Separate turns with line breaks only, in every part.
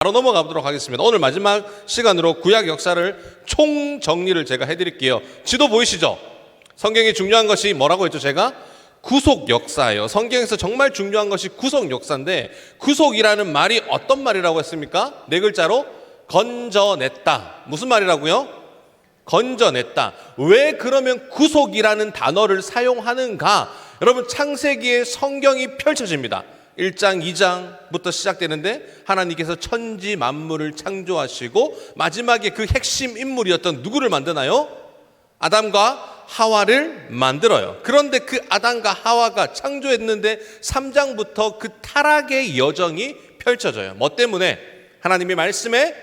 바로 넘어가 보도록 하겠습니다. 오늘 마지막 시간으로 구약 역사를 총정리를 제가 해드릴게요. 지도 보이시죠? 성경이 중요한 것이 뭐라고 했죠? 제가 구속 역사예요. 성경에서 정말 중요한 것이 구속 역사인데, 구속이라는 말이 어떤 말이라고 했습니까? 네 글자로 건져냈다. 무슨 말이라고요? 건져냈다. 왜 그러면 구속이라는 단어를 사용하는가? 여러분, 창세기에 성경이 펼쳐집니다. 1장, 2장부터 시작되는데 하나님께서 천지 만물을 창조하시고 마지막에 그 핵심 인물이었던 누구를 만드나요? 아담과 하와를 만들어요. 그런데 그 아담과 하와가 창조했는데 3장부터 그 타락의 여정이 펼쳐져요. 뭐 때문에? 하나님의 말씀에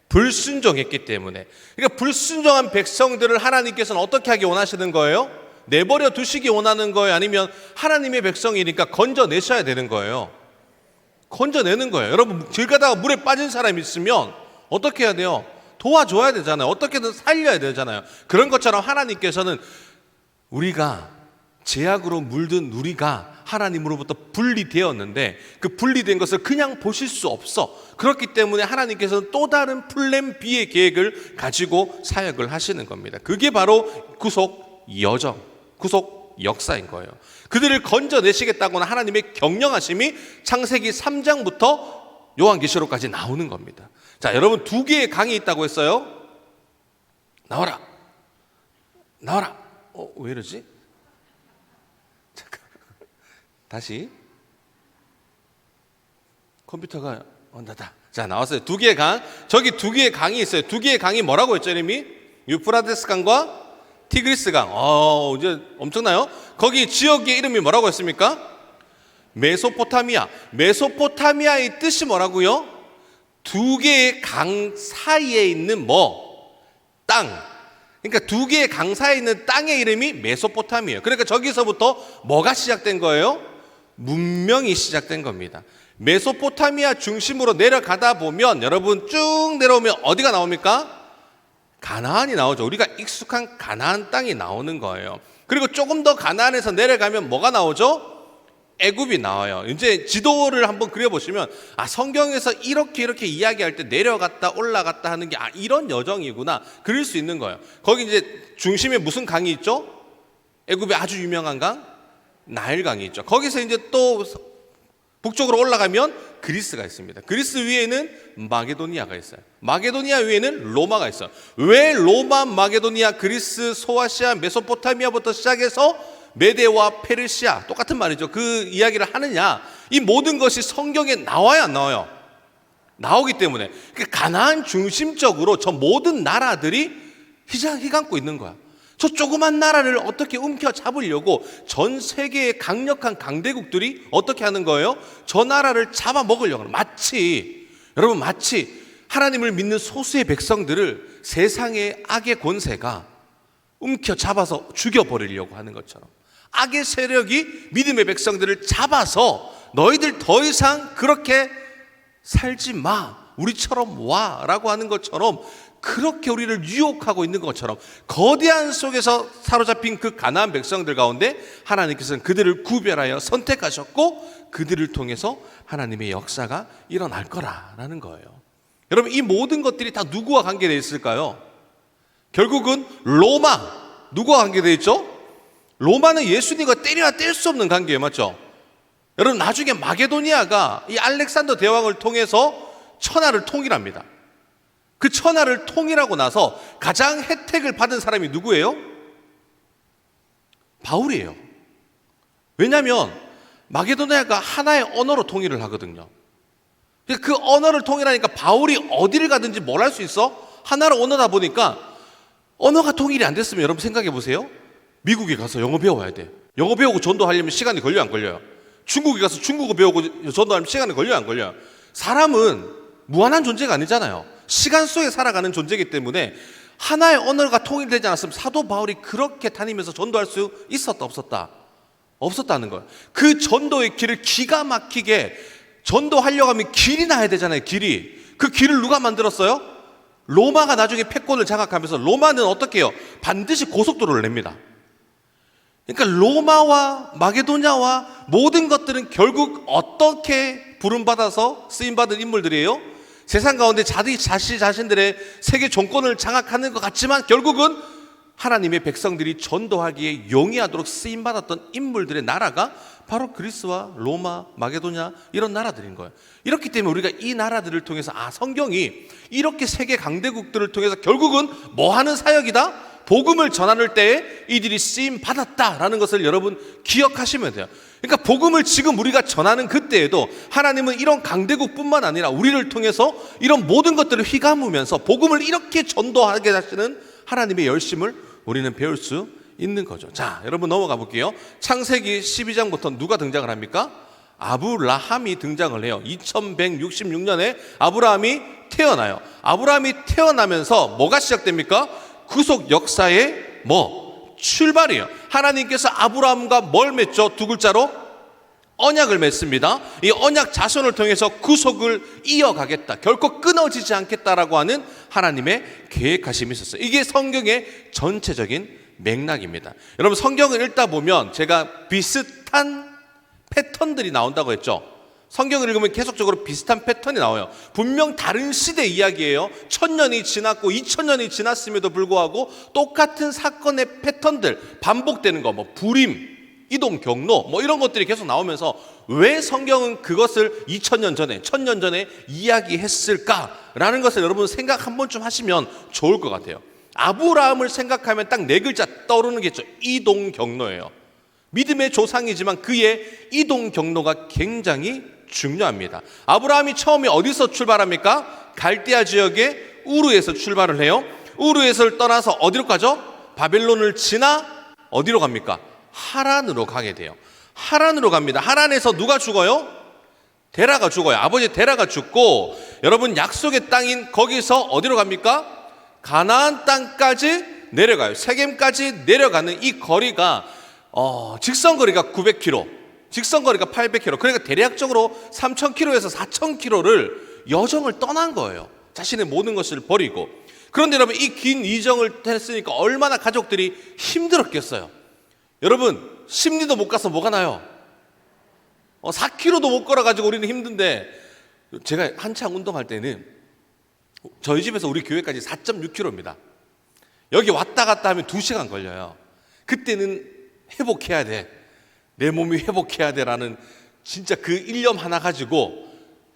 불순종했기 때문에. 그러니까 불순종한 백성들을 하나님께서는 어떻게 하기 원하시는 거예요? 내버려 두시기 원하는 거예요? 아니면 하나님의 백성이니까 건져내셔야 되는 거예요? 건져내는 거예요. 여러분, 길 가다가 물에 빠진 사람이 있으면 어떻게 해야 돼요? 도와줘야 되잖아요. 어떻게든 살려야 되잖아요. 그런 것처럼 하나님께서는 우리가 죄악으로 물든 우리가 하나님으로부터 분리되었는데 그 분리된 것을 그냥 보실 수 없어. 그렇기 때문에 하나님께서는 또 다른 플랜 B의 계획을 가지고 사역을 하시는 겁니다. 그게 바로 구속 여정, 구속 역사인 거예요. 그들을 건져내시겠다고는 하나님의 경영하심이 창세기 3장부터 요한계시록까지 나오는 겁니다. 자, 여러분, 2개의 강이 있다고 했어요. 나와라. 나와라. 왜 이러지? 잠깐. 다시. 컴퓨터가 나다. 자, 나왔어요. 2개의 강. 저기 2개의 강이 있어요. 2개의 강이 뭐라고 했죠, 이름이? 유프라테스 강과 티그리스 강. 이제 엄청나요? 거기 지역의 이름이 뭐라고 했습니까? 메소포타미아. 메소포타미아의 뜻이 뭐라고요? 2개의 강 사이에 있는 땅. 그러니까 2개의 강 사이에 있는 땅의 이름이 메소포타미아예요. 그러니까 저기서부터 뭐가 시작된 거예요? 문명이 시작된 겁니다. 메소포타미아 중심으로 내려가다 보면 여러분 쭉 내려오면 어디가 나옵니까? 가나안이 나오죠. 우리가 익숙한 가나안 땅이 나오는 거예요. 그리고 조금 더 가나안에서 내려가면 뭐가 나오죠? 애굽이 나와요. 이제 지도를 한번 그려보시면 성경에서 이렇게 이야기할 때 내려갔다 올라갔다 하는 게 이런 여정이구나 그릴 수 있는 거예요. 거기 이제 중심에 무슨 강이 있죠? 애굽의 아주 유명한 강? 나일강이 있죠. 거기서 이제 또 북쪽으로 올라가면 그리스가 있습니다. 그리스 위에는 마게도니아가 있어요. 마게도니아 위에는 로마가 있어요. 왜 로마, 마게도니아, 그리스, 소아시아, 메소포타미아부터 시작해서 메데와 페르시아, 똑같은 말이죠. 그 이야기를 하느냐? 이 모든 것이 성경에 나와요, 안 나와요? 나오기 때문에 가나안 중심적으로 저 모든 나라들이 휘감고 있는 거야. 저 조그만 나라를 어떻게 움켜잡으려고 전 세계의 강력한 강대국들이 어떻게 하는 거예요? 저 나라를 잡아먹으려고 하는 거예요. 여러분, 마치 하나님을 믿는 소수의 백성들을 세상의 악의 권세가 움켜잡아서 죽여버리려고 하는 것처럼 악의 세력이 믿음의 백성들을 잡아서 너희들 더 이상 그렇게 살지 마, 우리처럼 와 라고 하는 것처럼, 그렇게 우리를 유혹하고 있는 것처럼 거대한 속에서 사로잡힌 그 가나안 백성들 가운데 하나님께서는 그들을 구별하여 선택하셨고 그들을 통해서 하나님의 역사가 일어날 거라는 거예요. 여러분, 이 모든 것들이 다 누구와 관계되어 있을까요? 결국은 로마, 누구와 관계되어 있죠? 로마는 예수님과 때려야 뗄 수 없는 관계예요. 맞죠? 여러분, 나중에 마게도니아가 이 알렉산더 대왕을 통해서 천하를 통일합니다. 그 천하를 통일하고 나서 가장 혜택을 받은 사람이 누구예요? 바울이에요. 왜냐하면 마게도니아가 하나의 언어로 통일을 하거든요. 그 언어를 통일하니까 바울이 어디를 가든지 뭘 할 수 있어? 하나로 언어다 보니까 언어가 통일이 안 됐으면 여러분 생각해 보세요. 미국에 가서 영어 배워야 돼. 영어 배우고 전도하려면 시간이 걸려요, 안 걸려요? 중국에 가서 중국어 배우고 전도하려면 시간이 걸려요, 안 걸려요? 사람은 무한한 존재가 아니잖아요. 시간 속에 살아가는 존재이기 때문에 하나의 언어가 통일되지 않았으면 사도 바울이 그렇게 다니면서 전도할 수 있었다, 없었다? 없었다는 거예요. 그 전도의 길을 기가 막히게 전도하려고 하면 길이 나야 되잖아요, 길이. 그 길을 누가 만들었어요? 로마가 나중에 패권을 장악하면서 로마는 어떻게 해요? 반드시 고속도로를 냅니다. 그러니까 로마와 마게도냐와 모든 것들은 결국 어떻게 부름받아서 쓰임받은 인물들이에요? 세상 가운데 자신들의 세계 정권을 장악하는 것 같지만 결국은 하나님의 백성들이 전도하기에 용이하도록 쓰임받았던 인물들의 나라가 바로 그리스와 로마, 마게도냐 이런 나라들인 거예요. 이렇기 때문에 우리가 이 나라들을 통해서 성경이 이렇게 세계 강대국들을 통해서 결국은 뭐 하는 사역이다? 복음을 전하는 때에 이들이 쓰임받았다라는 것을 여러분 기억하시면 돼요. 그러니까 복음을 지금 우리가 전하는 그때에도 하나님은 이런 강대국뿐만 아니라 우리를 통해서 이런 모든 것들을 휘감으면서 복음을 이렇게 전도하게 하시는 하나님의 열심을 우리는 배울 수 있는 거죠. 자, 여러분 넘어가 볼게요. 창세기 12장부터 누가 등장을 합니까? 아브라함이 등장을 해요. 2166년에 아브라함이 태어나요. 아브라함이 태어나면서 뭐가 시작됩니까? 구속 역사의 출발이에요. 하나님께서 아브라함과 뭘 맺죠? 두 글자로 언약을 맺습니다. 이 언약 자손을 통해서 구속을 이어가겠다, 결코 끊어지지 않겠다라고 하는 하나님의 계획하심이 있었어요. 이게 성경의 전체적인 맥락입니다. 여러분 성경을 읽다 보면 제가 비슷한 패턴들이 나온다고 했죠. 성경을 읽으면 계속적으로 비슷한 패턴이 나와요. 분명 다른 시대 이야기예요. 1000년이 지났고 2000년이 지났음에도 불구하고 똑같은 사건의 패턴들 반복되는 거, 불임, 이동 경로 이런 것들이 계속 나오면서 왜 성경은 그것을 2000년 전에 1000년 전에 이야기했을까라는 것을 여러분 생각 한 번쯤 하시면 좋을 것 같아요. 아브라함을 생각하면 딱 네 글자 떠오르는 게 있죠. 이동 경로예요. 믿음의 조상이지만 그의 이동 경로가 굉장히 중요합니다. 아브라함이 처음에 어디서 출발합니까? 갈대아 지역의 우르에서 출발을 해요. 우르에서 떠나서 어디로 가죠? 바벨론을 지나 어디로 갑니까? 하란으로 가게 돼요. 하란으로 갑니다. 하란에서 누가 죽어요? 데라가 죽어요. 아버지 데라가 죽고 여러분 약속의 땅인 거기서 어디로 갑니까? 가나안 땅까지 내려가요. 세겜까지 내려가는 이 거리가 직선거리가 900km, 직선거리가 800km, 그러니까 대략적으로 3000km에서 4000km를 여정을 떠난 거예요. 자신의 모든 것을 버리고. 그런데 여러분 이 긴 이정을 했으니까 얼마나 가족들이 힘들었겠어요. 여러분 심리도 못 가서 뭐가 나요? 4km도 못 걸어가지고 우리는 힘든데, 제가 한창 운동할 때는 저희 집에서 우리 교회까지 4.6km입니다. 여기 왔다 갔다 하면 2시간 걸려요. 그때는 회복해야 돼, 내 몸이 회복해야 돼라는 진짜 그 일념 하나 가지고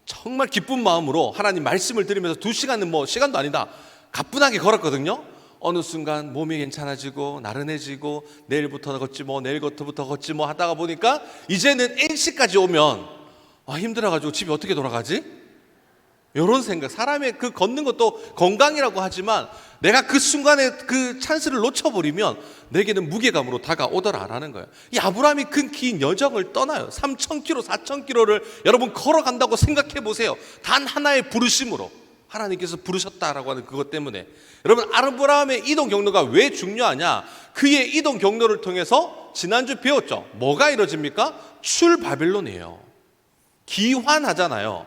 정말 기쁜 마음으로 하나님 말씀을 들으면서 2시간은 시간도 아니다 가뿐하게 걸었거든요. 어느 순간 몸이 괜찮아지고 나른해지고 내일부터 걷지 내일부터 걷지 하다가 보니까 이제는 NC까지 오면 힘들어가지고 집에 어떻게 돌아가지? 이런 생각. 사람의 그 걷는 것도 건강이라고 하지만 내가 그 순간에 그 찬스를 놓쳐버리면 내게는 무게감으로 다가오더라라는 거예요. 이 아브라함이 그 긴 여정을 떠나요. 3000km, 4000km를 여러분 걸어간다고 생각해 보세요. 단 하나의 부르심으로 하나님께서 부르셨다라고 하는 그것 때문에. 여러분 아브라함의 이동 경로가 왜 중요하냐? 그의 이동 경로를 통해서 지난주 배웠죠. 뭐가 이루어집니까? 출바벨론이에요. 기환하잖아요.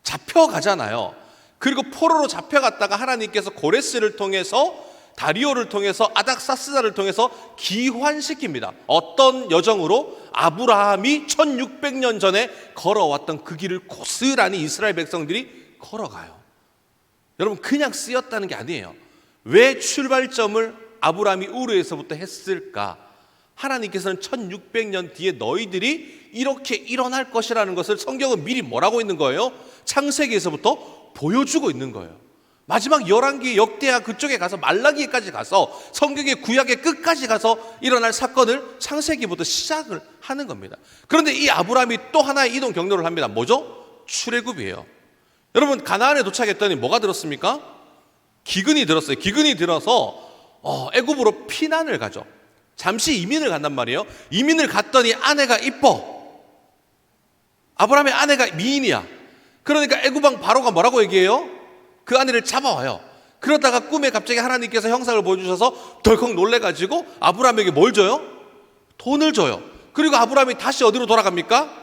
잡혀가잖아요. 그리고 포로로 잡혀갔다가 하나님께서 고레스를 통해서, 다리오를 통해서, 아닥사스다를 통해서 기환시킵니다. 어떤 여정으로? 아브라함이 1600년 전에 걸어왔던 그 길을 고스란히 이스라엘 백성들이 걸어가요. 여러분 그냥 쓰였다는 게 아니에요. 왜 출발점을 아브라함이 우르에서부터 했을까? 하나님께서는 1600년 뒤에 너희들이 이렇게 일어날 것이라는 것을 성경은 미리 뭐라고 있는 거예요? 창세기에서부터 보여주고 있는 거예요. 마지막 열왕기 역대하 그쪽에 가서 말라기까지 가서 성경의 구약의 끝까지 가서 일어날 사건을 창세기부터 시작을 하는 겁니다. 그런데 이 아브라함이 또 하나의 이동 경로를 합니다. 뭐죠? 출애굽이에요. 여러분 가나안에 도착했더니 뭐가 들었습니까? 기근이 들었어요. 기근이 들어서 애굽으로 피난을 가죠. 잠시 이민을 간단 말이에요. 이민을 갔더니 아내가 이뻐. 아브라함의 아내가 미인이야. 그러니까 애굽왕 바로가 뭐라고 얘기해요? 그 아내를 잡아와요. 그러다가 꿈에 갑자기 하나님께서 형상을 보여주셔서 덜컥 놀래가지고 아브라함에게 뭘 줘요? 돈을 줘요. 그리고 아브라함이 다시 어디로 돌아갑니까?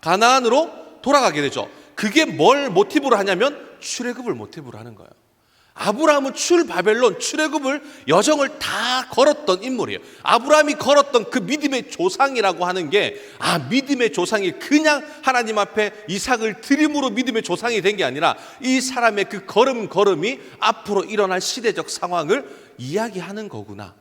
가나안으로 돌아가게 되죠. 그게 뭘 모티브로 하냐면 출애굽을 모티브로 하는 거예요. 아브라함은 출바벨론, 출애굽을 여정을 다 걸었던 인물이에요. 아브라함이 걸었던 그 믿음의 조상이라고 하는 게 믿음의 조상이 그냥 하나님 앞에 이삭을 드림으로 믿음의 조상이 된 게 아니라 이 사람의 그 걸음걸음이 앞으로 일어날 시대적 상황을 이야기하는 거구나.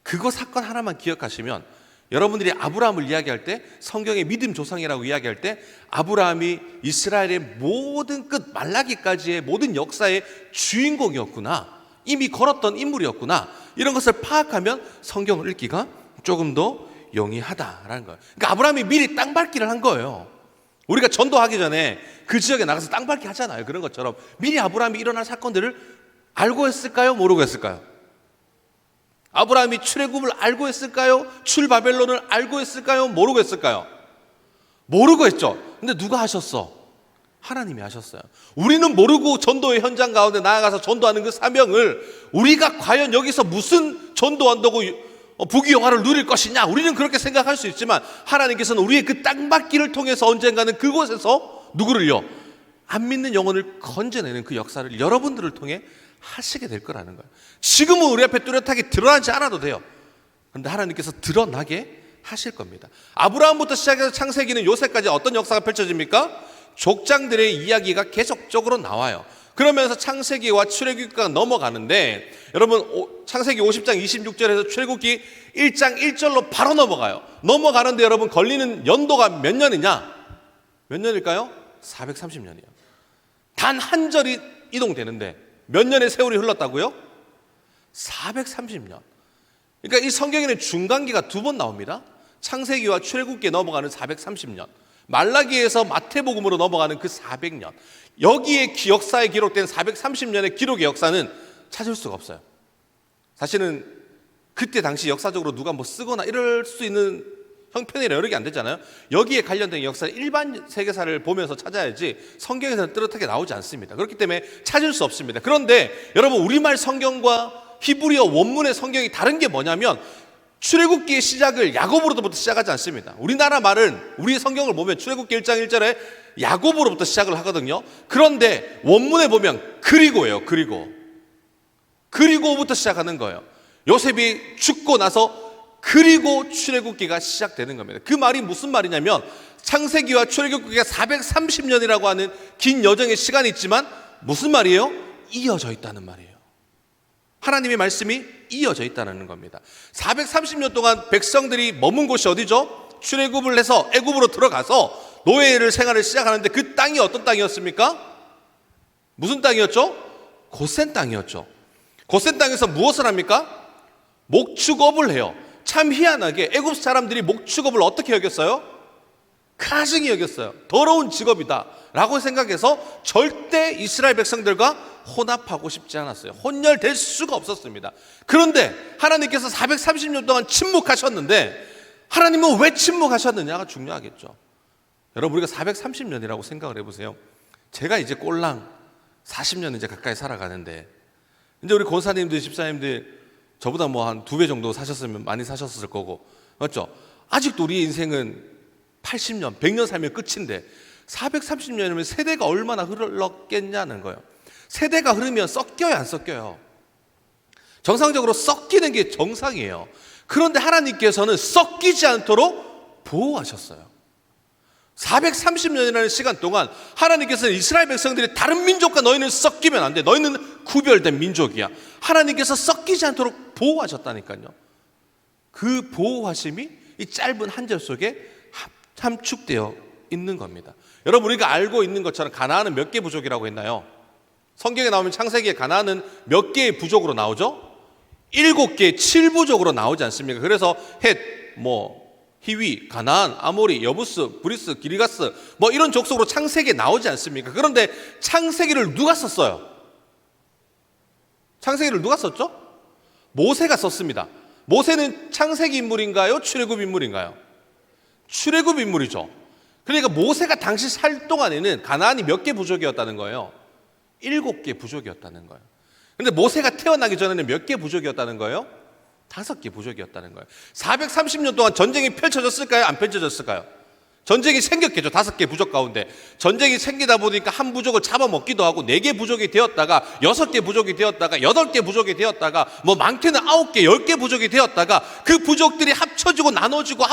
그거 사건 하나만 기억하시면 여러분들이 아브라함을 이야기할 때, 성경의 믿음 조상이라고 이야기할 때 아브라함이 이스라엘의 모든 끝 말라기까지의 모든 역사의 주인공이었구나, 이미 걸었던 인물이었구나, 이런 것을 파악하면 성경을 읽기가 조금 더 용이하다라는 거예요. 그러니까 아브라함이 미리 땅밟기를 한 거예요. 우리가 전도하기 전에 그 지역에 나가서 땅밟기 하잖아요. 그런 것처럼 미리 아브라함이 일어날 사건들을 알고 했을까요? 모르고 했을까요? 아브라함이 출애굽을 알고 했을까요? 출바벨론을 알고 했을까요? 모르고 했을까요? 모르고 했죠. 근데 누가 하셨어? 하나님이 하셨어요. 우리는 모르고 전도의 현장 가운데 나아가서 전도하는 그 사명을 우리가 과연 여기서 무슨 전도한다고 부귀영화를 누릴 것이냐, 우리는 그렇게 생각할 수 있지만 하나님께서는 우리의 그 땅밟기를 통해서 언젠가는 그곳에서 누구를요? 안 믿는 영혼을 건져내는 그 역사를 여러분들을 통해 하시게 될 거라는 거예요. 지금은 우리 앞에 뚜렷하게 드러나지 않아도 돼요. 그런데 하나님께서 드러나게 하실 겁니다. 아브라함부터 시작해서 창세기는 요새까지 어떤 역사가 펼쳐집니까? 족장들의 이야기가 계속적으로 나와요. 그러면서 창세기와 출애굽기가 넘어가는데, 여러분 창세기 50장 26절에서 출애굽기 1장 1절로 바로 넘어가요. 넘어가는데 여러분 걸리는 연도가 몇 년이냐? 몇 년일까요? 430년이요. 단 한 절이 이동되는데 몇 년의 세월이 흘렀다고요? 430년. 그러니까 이 성경에는 중간기가 두 번 나옵니다. 창세기와 출애굽기에 넘어가는 430년, 말라기에서 마태복음으로 넘어가는 그 400년. 여기에 역사에 기록된 430년의 기록의 역사는 찾을 수가 없어요. 사실은 그때 당시 역사적으로 누가 뭐 쓰거나 이럴 수 있는 형편이 여러 개 안 되잖아요. 여기에 관련된 역사를 일반 세계사를 보면서 찾아야지 성경에서는 뚜렷하게 나오지 않습니다. 그렇기 때문에 찾을 수 없습니다. 그런데 여러분, 우리말 성경과 히브리어 원문의 성경이 다른 게 뭐냐면, 출애굽기의 시작을 야곱으로부터 시작하지 않습니다. 우리나라 말은, 우리 성경을 보면 출애굽기 1장 1절에 야곱으로부터 시작을 하거든요. 그런데 원문에 보면 그리고예요. 그리고부터 시작하는 거예요. 요셉이 죽고 나서 그리고 출애굽기가 시작되는 겁니다. 그 말이 무슨 말이냐면, 창세기와 출애굽기가 430년이라고 하는 긴 여정의 시간이 있지만 무슨 말이에요? 이어져 있다는 말이에요. 하나님의 말씀이 이어져 있다는 겁니다. 430년 동안 백성들이 머문 곳이 어디죠? 출애굽을 해서 애굽으로 들어가서 노예를 생활을 시작하는데, 그 땅이 어떤 땅이었습니까? 무슨 땅이었죠? 고센 땅이었죠. 고센 땅에서 무엇을 합니까? 목축업을 해요. 참 희한하게 애굽 사람들이 목축업을 어떻게 여겼어요? 가증히 여겼어요. 더러운 직업이다 라고 생각해서 절대 이스라엘 백성들과 혼합하고 싶지 않았어요. 혼혈될 수가 없었습니다. 그런데 하나님께서 430년 동안 침묵하셨는데, 하나님은 왜 침묵하셨느냐가 중요하겠죠. 여러분, 우리가 430년이라고 생각을 해보세요. 제가 이제 꼴랑 40년 이제 가까이 살아가는데, 이제 우리 권사님들, 집사님들 저보다 뭐 한 2배 정도 사셨으면 많이 사셨을 거고, 맞죠? 아직도 우리 인생은 80년, 100년 살면 끝인데 430년이면 세대가 얼마나 흘렀겠냐는 거예요. 세대가 흐르면 섞여요, 안 섞여요? 정상적으로 섞이는 게 정상이에요. 그런데 하나님께서는 섞이지 않도록 보호하셨어요. 430년이라는 시간 동안 하나님께서는 이스라엘 백성들이 다른 민족과 너희는 섞이면 안 돼, 너희는 구별된 민족이야, 하나님께서 섞이지 않도록 보호하셨다니까요. 그 보호하심이 이 짧은 한 절 속에 함축되어 있는 겁니다. 여러분, 우리가 알고 있는 것처럼 가나안은 몇 개 부족이라고 했나요? 성경에 나오면 창세기에 가나안은 몇 개의 부족으로 나오죠? 7개, 7부족으로 나오지 않습니까? 그래서 헷, 히위, 가나안, 아모리, 여부스, 브리스, 기리가스 이런 족속으로 창세기에 나오지 않습니까? 그런데 창세기를 누가 썼어요? 창세기를 누가 썼죠? 모세가 썼습니다. 모세는 창세기 인물인가요? 출애굽 인물인가요? 출애굽 인물이죠. 그러니까 모세가 당시 살 동안에는 가나안이 몇 개 부족이었다는 거예요? 7개 부족이었다는 거예요. 그런데 모세가 태어나기 전에는 몇 개 부족이었다는 거예요? 5개 부족이었다는 거예요. 430년 동안 전쟁이 펼쳐졌을까요? 안 펼쳐졌을까요? 전쟁이 생겼겠죠. 5개 부족 가운데. 전쟁이 생기다 보니까 한 부족을 잡아먹기도 하고 4개 부족이 되었다가 6개 부족이 되었다가 8개 부족이 되었다가 뭐 많게는 9개, 10개 부족이 되었다가 그 부족들이 합쳐지고 나눠지고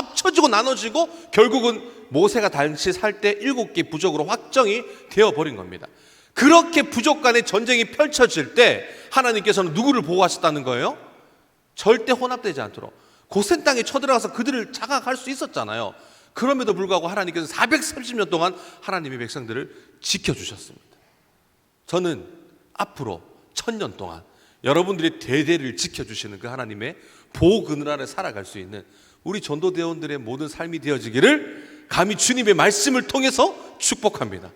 결국은 모세가 당시 살 때 7개 부족으로 확정이 되어버린 겁니다. 그렇게 부족 간의 전쟁이 펼쳐질 때 하나님께서는 누구를 보호하셨다는 거예요? 절대 혼합되지 않도록. 고센 땅에 쳐들어가서 그들을 장악할 수 있었잖아요. 그럼에도 불구하고 하나님께서 430년 동안 하나님의 백성들을 지켜주셨습니다. 저는 앞으로 1000년 동안 여러분들이 대대를 지켜주시는 그 하나님의 보호 그늘 아래 살아갈 수 있는 우리 전도대원들의 모든 삶이 되어지기를 감히 주님의 말씀을 통해서 축복합니다.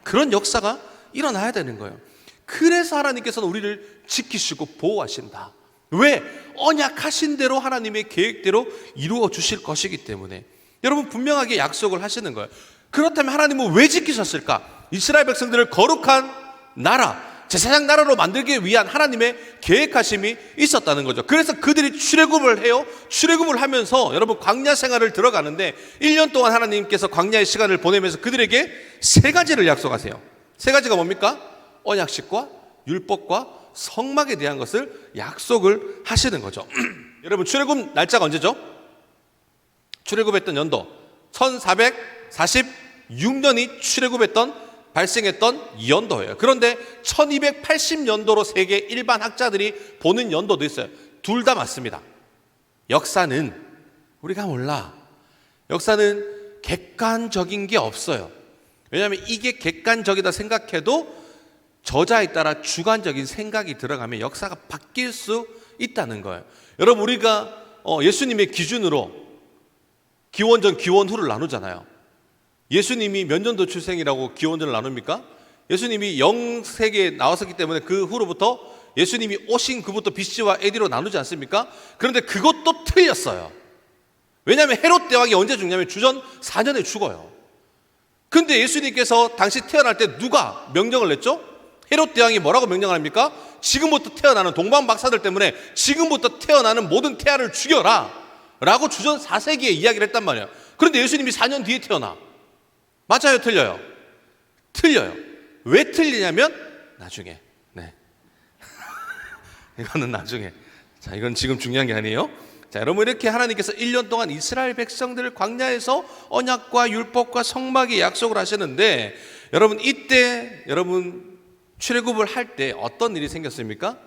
그런 역사가 일어나야 되는 거예요. 그래서 하나님께서는 우리를 지키시고 보호하신다. 왜? 언약하신 대로 하나님의 계획대로 이루어 주실 것이기 때문에. 여러분 분명하게 약속을 하시는 거예요. 그렇다면 하나님은 왜 지키셨을까? 이스라엘 백성들을 거룩한 나라, 제사장 나라로 만들기 위한 하나님의 계획하심이 있었다는 거죠. 그래서 그들이 출애굽을 해요. 출애굽을 하면서 여러분 광야 생활을 들어가는데 1년 동안 하나님께서 광야의 시간을 보내면서 그들에게 3가지를 약속하세요. 3가지가 뭡니까? 언약식과 율법과 성막에 대한 것을 약속을 하시는 거죠. 여러분 출애굽 날짜가 언제죠? 출애굽했던 연도 1446년이 발생했던 연도예요. 그런데 1280년도로 세계 일반 학자들이 보는 연도도 있어요. 둘 다 맞습니다. 역사는 우리가 몰라. 역사는 객관적인 게 없어요. 왜냐하면 이게 객관적이다 생각해도 저자에 따라 주관적인 생각이 들어가면 역사가 바뀔 수 있다는 거예요. 여러분 우리가 예수님의 기준으로 기원전 기원후를 나누잖아요. 예수님이 몇 년도 출생이라고 기원전을 나눕니까? 예수님이 0세기에 나왔었기 때문에 그 후로부터 예수님이 오신 그부터 BC와 AD로 나누지 않습니까? 그런데 그것도 틀렸어요. 왜냐하면 헤롯 대왕이 언제 죽냐면 주전 4년에 죽어요. 그런데 예수님께서 당시 태어날 때 누가 명령을 냈죠? 헤롯 대왕이 뭐라고 명령을 합니까? 지금부터 태어나는 동방 박사들 때문에 지금부터 태어나는 모든 태아를 죽여라 라고 주전 4세기에 이야기를 했단 말이에요. 그런데 예수님이 4년 뒤에 태어나. 맞아요? 틀려요? 틀려요. 왜 틀리냐면 나중에. 네. 이거는 나중에. 자, 이건 지금 중요한 게 아니에요. 자, 여러분 이렇게 하나님께서 1년 동안 이스라엘 백성들을 광야에서 언약과 율법과 성막의 약속을 하시는데 여러분 이때 여러분 출애굽을 할 때 어떤 일이 생겼습니까?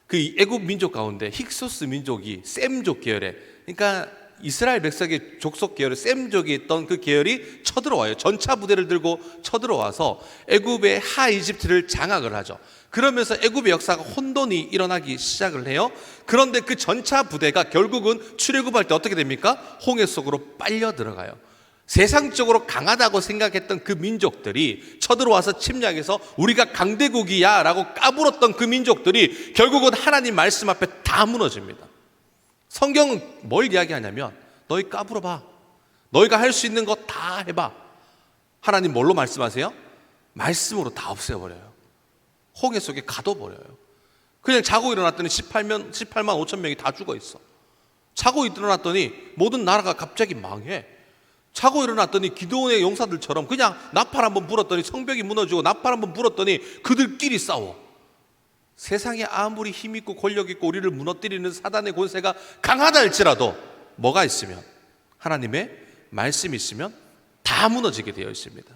그 애굽 민족 가운데 힉소스 민족이 셈족 계열에, 그러니까 이스라엘 백성의 족속 계열의 셈족이 있던 그 계열이 쳐들어와요. 전차 부대를 들고 쳐들어와서 애굽의 하 이집트를 장악을 하죠. 그러면서 애굽의 역사가 혼돈이 일어나기 시작을 해요. 그런데 그 전차 부대가 결국은 출애굽할 때 어떻게 됩니까? 홍해 속으로 빨려 들어가요. 세상적으로 강하다고 생각했던 그 민족들이 쳐들어와서 침략해서 우리가 강대국이야 라고 까불었던 그 민족들이 결국은 하나님 말씀 앞에 다 무너집니다. 성경은 뭘 이야기하냐면 너희 까불어봐. 너희가 할 수 있는 거 다 해봐. 하나님 뭘로 말씀하세요? 말씀으로 다 없애버려요. 홍해 속에 가둬버려요. 그냥 자고 일어났더니 18만 5천 명이 다 죽어 있어. 자고 일어났더니 모든 나라가 갑자기 망해. 자고 일어났더니 기드온의 용사들처럼 그냥 나팔 한번 불었더니 성벽이 무너지고 나팔 한번 불었더니 그들끼리 싸워. 세상에 아무리 힘있고 권력있고 우리를 무너뜨리는 사단의 권세가 강하다 할지라도 뭐가 있으면 하나님의 말씀이 있으면 다 무너지게 되어 있습니다.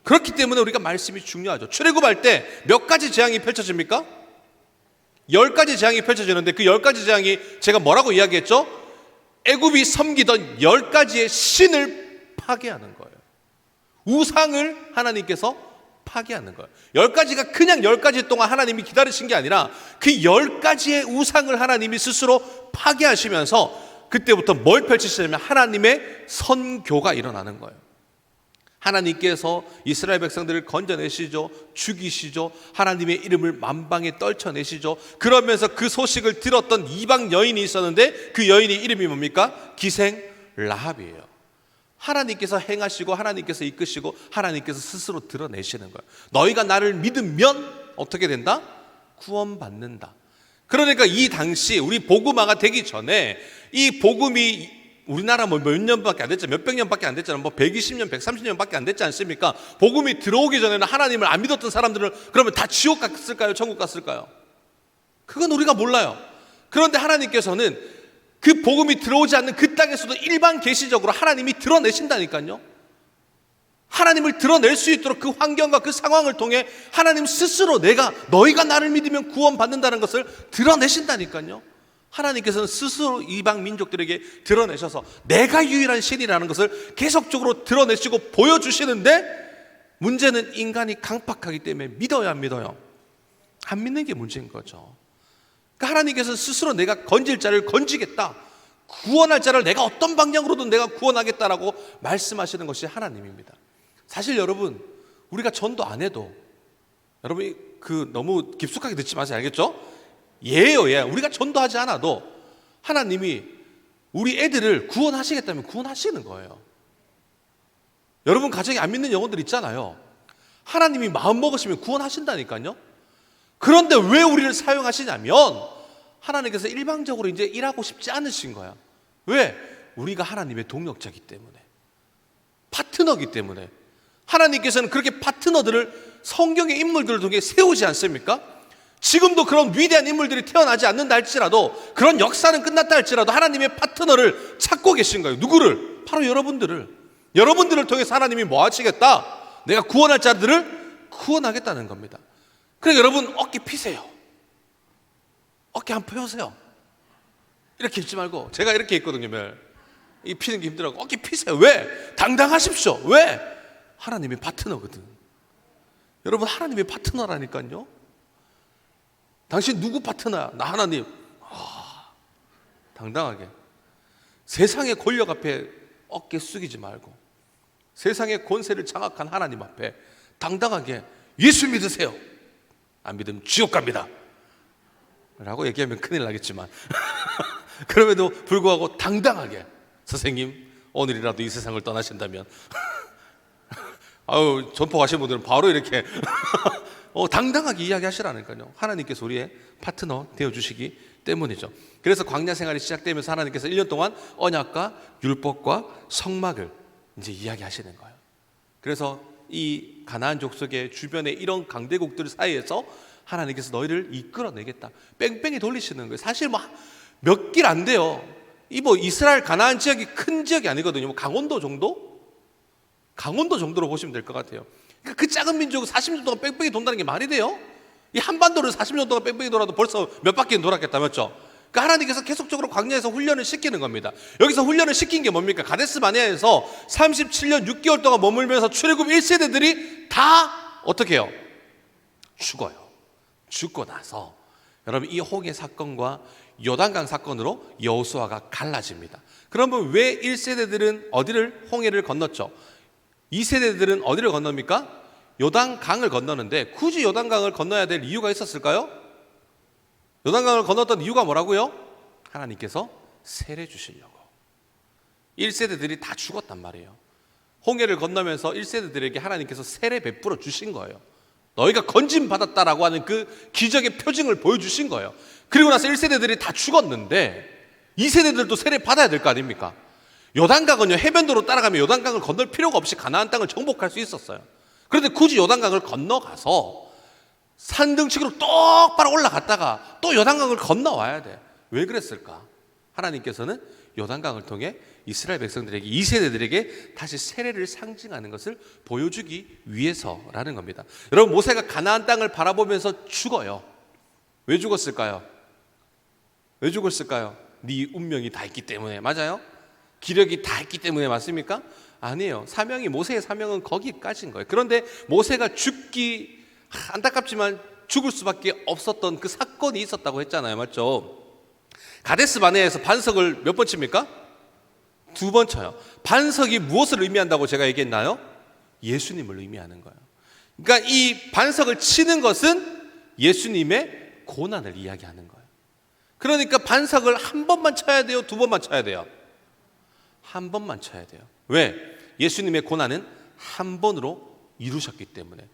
그렇기 때문에 우리가 말씀이 중요하죠. 출애굽할 때 몇 가지 재앙이 펼쳐집니까? 10가지 재앙이 펼쳐지는데 그 10가지 재앙이 제가 뭐라고 이야기했죠? 애굽이 섬기던 10가지의 신을 파괴하는 거예요. 우상을 하나님께서 파괴하는 거예요. 10가지가 그냥 10가지 동안 하나님이 기다리신 게 아니라 그 10가지의 우상을 하나님이 스스로 파괴하시면서 그때부터 뭘 펼치시냐면 하나님의 선교가 일어나는 거예요. 하나님께서 이스라엘 백성들을 건져내시죠. 죽이시죠. 하나님의 이름을 만방에 떨쳐내시죠. 그러면서 그 소식을 들었던 이방 여인이 있었는데 그 여인의 이름이 뭡니까? 기생 라합이에요. 하나님께서 행하시고 하나님께서 이끄시고 하나님께서 스스로 드러내시는 거예요. 너희가 나를 믿으면 어떻게 된다? 구원받는다. 그러니까 이 당시 우리 복음화가 되기 전에 이 복음이 우리나라 뭐 몇 년밖에 안 됐잖아요. 몇백 년밖에 안 됐잖아요. 뭐 120년, 130년밖에 안 됐지 않습니까? 복음이 들어오기 전에는 하나님을 안 믿었던 사람들은 그러면 다 지옥 갔을까요? 천국 갔을까요? 그건 우리가 몰라요. 그런데 하나님께서는 그 복음이 들어오지 않는 그 땅에서도 일반 계시적으로 하나님이 드러내신다니까요. 하나님을 드러낼 수 있도록 그 환경과 그 상황을 통해 하나님 스스로 너희가 나를 믿으면 구원받는다는 것을 드러내신다니까요. 하나님께서는 스스로 이방 민족들에게 드러내셔서 내가 유일한 신이라는 것을 계속적으로 드러내시고 보여주시는데, 문제는 인간이 강팍하기 때문에 믿어야 안 믿어요? 안 믿는 게 문제인 거죠. 그러니까 하나님께서는 스스로 내가 건질 자를 건지겠다, 구원할 자를 내가 어떤 방향으로든 내가 구원하겠다라고 말씀하시는 것이 하나님입니다. 사실 여러분, 우리가 전도 안 해도, 여러분이 너무 깊숙하게 듣지 마세요. 알겠죠? 예예요. 예. 우리가 전도하지 않아도 하나님이 우리 애들을 구원하시겠다면 구원하시는 거예요. 여러분 가정에 안 믿는 영혼들 있잖아요. 하나님이 마음 먹으시면 구원하신다니까요. 그런데 왜 우리를 사용하시냐면 하나님께서 일방적으로 이제 일하고 싶지 않으신 거야. 왜? 우리가 하나님의 동역자이기 때문에, 파트너이기 때문에. 하나님께서는 그렇게 파트너들을 성경의 인물들을 통해 세우지 않습니까? 지금도 그런 위대한 인물들이 태어나지 않는다 할지라도, 그런 역사는 끝났다 할지라도 하나님의 파트너를 찾고 계신 거예요. 누구를? 바로 여러분들을 통해서 하나님이 뭐 하시겠다? 내가 구원할 자들을 구원하겠다는 겁니다. 그러니까 여러분 어깨 피세요. 어깨 한번 펴세요. 이렇게 있지 말고, 제가 이렇게 있거든요. 매일 이 피는 게 힘들어서 어깨 피세요. 왜? 당당하십시오. 왜? 하나님의 파트너거든. 여러분 하나님의 파트너라니까요. 당신 누구 파트너야? 나 하나님. 당당하게 세상의 권력 앞에 어깨 숙이지 말고, 세상의 권세를 장악한 하나님 앞에 당당하게 예수 믿으세요. 안 믿으면 지옥 갑니다 라고 얘기하면 큰일 나겠지만 그럼에도 불구하고 당당하게, 선생님 오늘이라도 이 세상을 떠나신다면 아유, 전포 가신 분들은 바로 이렇게 당당하게 이야기하시라니까요. 하나님께서 우리의 파트너 되어주시기 때문이죠. 그래서 광야 생활이 시작되면서 하나님께서 1년 동안 언약과 율법과 성막을 이제 이야기하시는 거예요. 그래서 이 가나안 족속의 주변에 이런 강대국들 사이에서 하나님께서 너희를 이끌어내겠다, 뺑뺑이 돌리시는 거예요. 사실 뭐 몇 길 안 돼요. 이 뭐 이스라엘 가나안 지역이 큰 지역이 아니거든요. 뭐 강원도 정도로 보시면 될 것 같아요. 그러니까 그 작은 민족이 40년 동안 뺑뺑이 돈다는 게 말이 돼요? 이 한반도를 40년 동안 뺑뺑이 돌아도 벌써 몇 바퀴는 돌았겠다, 맞죠? 그러니까 하나님께서 계속적으로 광야에서 훈련을 시키는 겁니다. 여기서 훈련을 시킨 게 뭡니까? 가데스 바네아에서 37년 6개월 동안 머물면서 출애굽 1세대들이 다 어떻게 해요? 죽어요. 죽고 나서 여러분 이 홍해 사건과 요단강 사건으로 여호수아가 갈라집니다. 그러면 왜 1세대들은 어디를, 홍해를 건넜죠? 2세대들은 어디를 건넙니까? 요단강을 건너는데 굳이 요단강을 건너야 될 이유가 있었을까요? 요단강을 건넜던 이유가 뭐라고요? 하나님께서 세례 주시려고. 1세대들이 다 죽었단 말이에요. 홍해를 건너면서 1세대들에게 하나님께서 세례 베풀어 주신 거예요. 너희가 건짐 받았다라고 하는 그 기적의 표징을 보여주신 거예요. 그리고 나서 1세대들이 다 죽었는데 2세대들도 세례 받아야 될 거 아닙니까? 요단강은요, 해변도로 따라가면 요단강을 건널 필요가 없이 가나안 땅을 정복할 수 있었어요. 그런데 굳이 요단강을 건너가서 산등치기로 똑바로 올라갔다가 또 요단강을 건너와야 돼. 왜 그랬을까? 하나님께서는 요단강을 통해 이스라엘 백성들에게, 2세대들에게 다시 세례를 상징하는 것을 보여주기 위해서라는 겁니다. 여러분, 모세가 가나안 땅을 바라보면서 죽어요. 왜 죽었을까요? 왜 죽었을까요? 네 운명이 다 있기 때문에. 맞아요? 기력이 다 있기 때문에. 맞습니까? 아니에요. 모세의 사명은 거기까지인 거예요. 그런데 모세가 죽기, 안타깝지만 죽을 수밖에 없었던 그 사건이 있었다고 했잖아요. 맞죠? 가데스 바네아에서 반석을 몇 번 칩니까? 2번 쳐요. 반석이 무엇을 의미한다고 제가 얘기했나요? 예수님을 의미하는 거예요. 그러니까 이 반석을 치는 것은 예수님의 고난을 이야기하는 거예요. 그러니까 반석을 한 번만 쳐야 돼요? 2번만 쳐야 돼요? 한 번만 쳐야 돼요. 왜? 예수님의 고난은 한 번으로 이루셨기 때문에.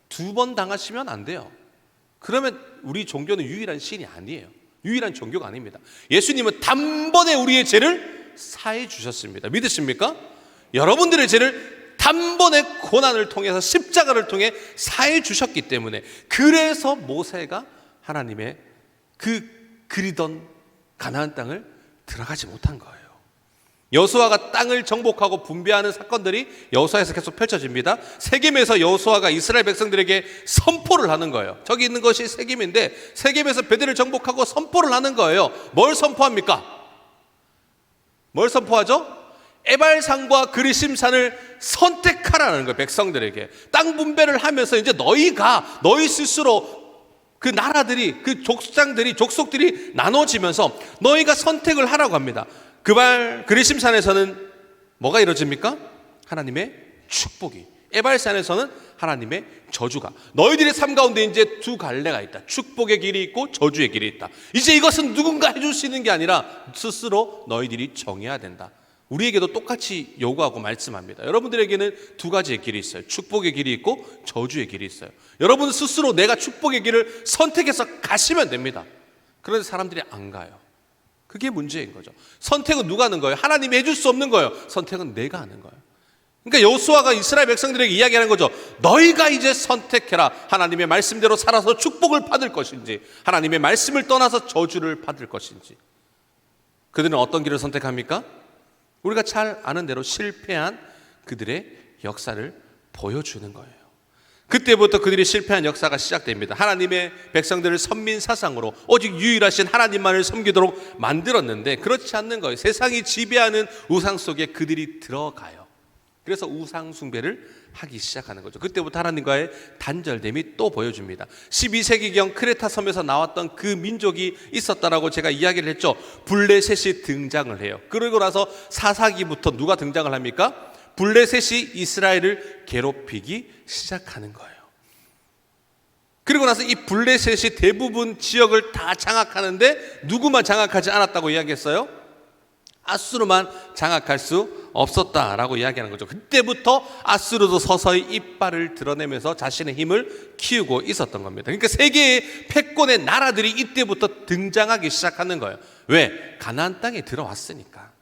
2번 당하시면 안 돼요. 그러면 우리 종교는 유일한 신이 아니에요. 유일한 종교가 아닙니다. 예수님은 단번에 우리의 죄를 사해 주셨습니다. 믿으십니까? 여러분들의 죄를 단번에 고난을 통해서 십자가를 통해 사해 주셨기 때문에, 그래서 모세가 하나님의 그리던 가나안 땅을 들어가지 못한 거예요. 여호수아가 땅을 정복하고 분배하는 사건들이 여호수아에서 계속 펼쳐집니다. 세겜에서 여호수아가 이스라엘 백성들에게 선포를 하는 거예요. 저기 있는 것이 세겜인데, 세겜에서 베델을 정복하고 선포를 하는 거예요. 뭘 선포합니까? 뭘 선포하죠? 에발산과 그리심산을 선택하라는 거예요. 백성들에게 땅 분배를 하면서 이제 너희 스스로 그 나라들이, 그 족속들이 나눠지면서 너희가 선택을 하라고 합니다. 그리심산에서는 뭐가 이루어집니까? 하나님의 축복이, 에발산에서는 하나님의 저주가. 너희들의 삶 가운데 이제 두 갈래가 있다. 축복의 길이 있고 저주의 길이 있다. 이제 이것은 누군가 해줄 수 있는 게 아니라 스스로 너희들이 정해야 된다. 우리에게도 똑같이 요구하고 말씀합니다. 여러분들에게는 두 가지의 길이 있어요. 축복의 길이 있고 저주의 길이 있어요. 여러분 스스로 내가 축복의 길을 선택해서 가시면 됩니다. 그런데 사람들이 안 가요. 그게 문제인 거죠. 선택은 누가 하는 거예요? 하나님이 해줄 수 없는 거예요. 선택은 내가 하는 거예요. 그러니까 여호수아가 이스라엘 백성들에게 이야기하는 거죠. 너희가 이제 선택해라. 하나님의 말씀대로 살아서 축복을 받을 것인지, 하나님의 말씀을 떠나서 저주를 받을 것인지. 그들은 어떤 길을 선택합니까? 우리가 잘 아는 대로 실패한 그들의 역사를 보여주는 거예요. 그때부터 그들이 실패한 역사가 시작됩니다. 하나님의 백성들을 선민사상으로 오직 유일하신 하나님만을 섬기도록 만들었는데 그렇지 않는 거예요. 세상이 지배하는 우상 속에 그들이 들어가요. 그래서 우상 숭배를 하기 시작하는 거죠. 그때부터 하나님과의 단절됨이 또 보여줍니다. 12세기경 크레타 섬에서 나왔던 그 민족이 있었다라고 제가 이야기를 했죠. 블레셋이 등장을 해요. 그러고 나서 사사기부터 누가 등장을 합니까? 블레셋이 이스라엘을 괴롭히기 시작하는 거예요. 그리고 나서 이 블레셋이 대부분 지역을 다 장악하는데 누구만 장악하지 않았다고 이야기했어요? 아수르만 장악할 수 없었다라고 이야기하는 거죠. 그때부터 아수르도 서서히 이빨을 드러내면서 자신의 힘을 키우고 있었던 겁니다. 그러니까 세계의 패권의 나라들이 이때부터 등장하기 시작하는 거예요. 왜? 가나안 땅에 들어왔으니까.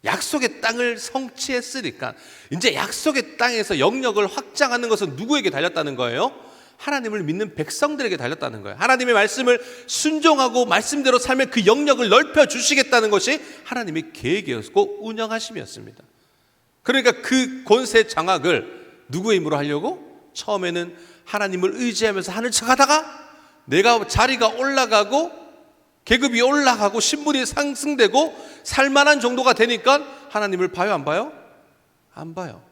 약속의 땅을 성취했으니까. 이제 약속의 땅에서 영역을 확장하는 것은 누구에게 달렸다는 거예요? 하나님을 믿는 백성들에게 달렸다는 거예요. 하나님의 말씀을 순종하고 말씀대로 살면 그 영역을 넓혀주시겠다는 것이 하나님의 계획이었고 운영하심이었습니다. 그러니까 그 권세 장악을 누구의 힘으로 하려고? 처음에는 하나님을 의지하면서 하는 척하다가 내가 자리가 올라가고 계급이 올라가고 신분이 상승되고 살만한 정도가 되니까 하나님을 봐요, 안 봐요? 안 봐요.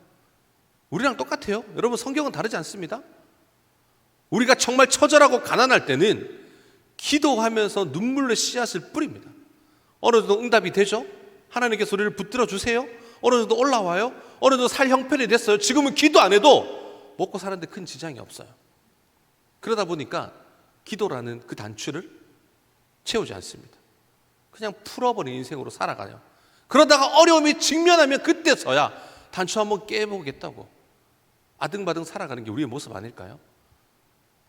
우리랑 똑같아요. 여러분 성경은 다르지 않습니다. 우리가 정말 처절하고 가난할 때는 기도하면서 눈물의 씨앗을 뿌립니다. 어느 정도 응답이 되죠? 하나님께서 우리를 붙들어 주세요. 어느 정도 올라와요. 어느 정도 살 형편이 됐어요. 지금은 기도 안 해도 먹고 사는데 큰 지장이 없어요. 그러다 보니까 기도라는 그 단추를 채우지 않습니다. 그냥 풀어버린 인생으로 살아가요. 그러다가 어려움이 직면하면 그때서야 단추 한번 깨보겠다고 아등바등 살아가는 게 우리의 모습 아닐까요?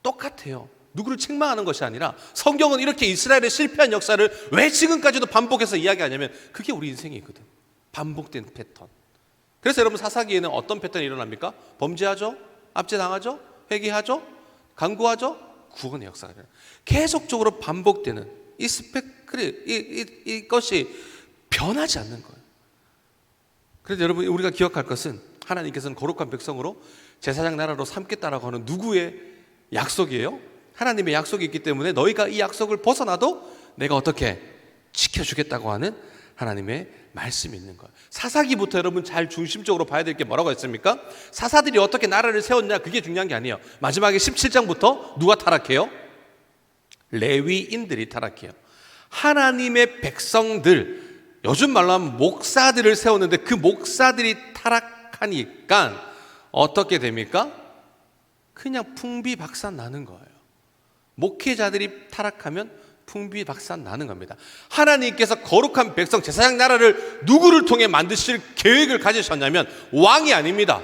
똑같아요. 누구를 책망하는 것이 아니라 성경은 이렇게 이스라엘의 실패한 역사를 왜 지금까지도 반복해서 이야기하냐면 그게 우리 인생이거든. 반복된 패턴. 그래서 여러분 사사기에는 어떤 패턴이 일어납니까? 범죄하죠? 압제당하죠? 회개하죠? 간구하죠? 구원의 역사가 일어나요. 계속적으로 반복되는 이것이 변하지 않는 거예요. 그래서 여러분 우리가 기억할 것은 하나님께서는 거룩한 백성으로 제사장 나라로 삼겠다라고 하는 누구의 약속이에요? 하나님의 약속이 있기 때문에 너희가 이 약속을 벗어나도 내가 어떻게 지켜주겠다고 하는 하나님의 말씀이 있는 거예요. 사사기부터 여러분 잘 중심적으로 봐야 될 게 뭐라고 했습니까? 사사들이 어떻게 나라를 세웠냐 그게 중요한 게 아니에요. 마지막에 17장부터 누가 타락해요? 레위인들이 타락해요. 하나님의 백성들, 요즘 말로 하면 목사들을 세웠는데 그 목사들이 타락하니까 어떻게 됩니까? 그냥 풍비박산 나는 거예요. 목회자들이 타락하면 풍비박산 나는 겁니다. 하나님께서 거룩한 백성 제사장 나라를 누구를 통해 만드실 계획을 가지셨냐면 왕이 아닙니다.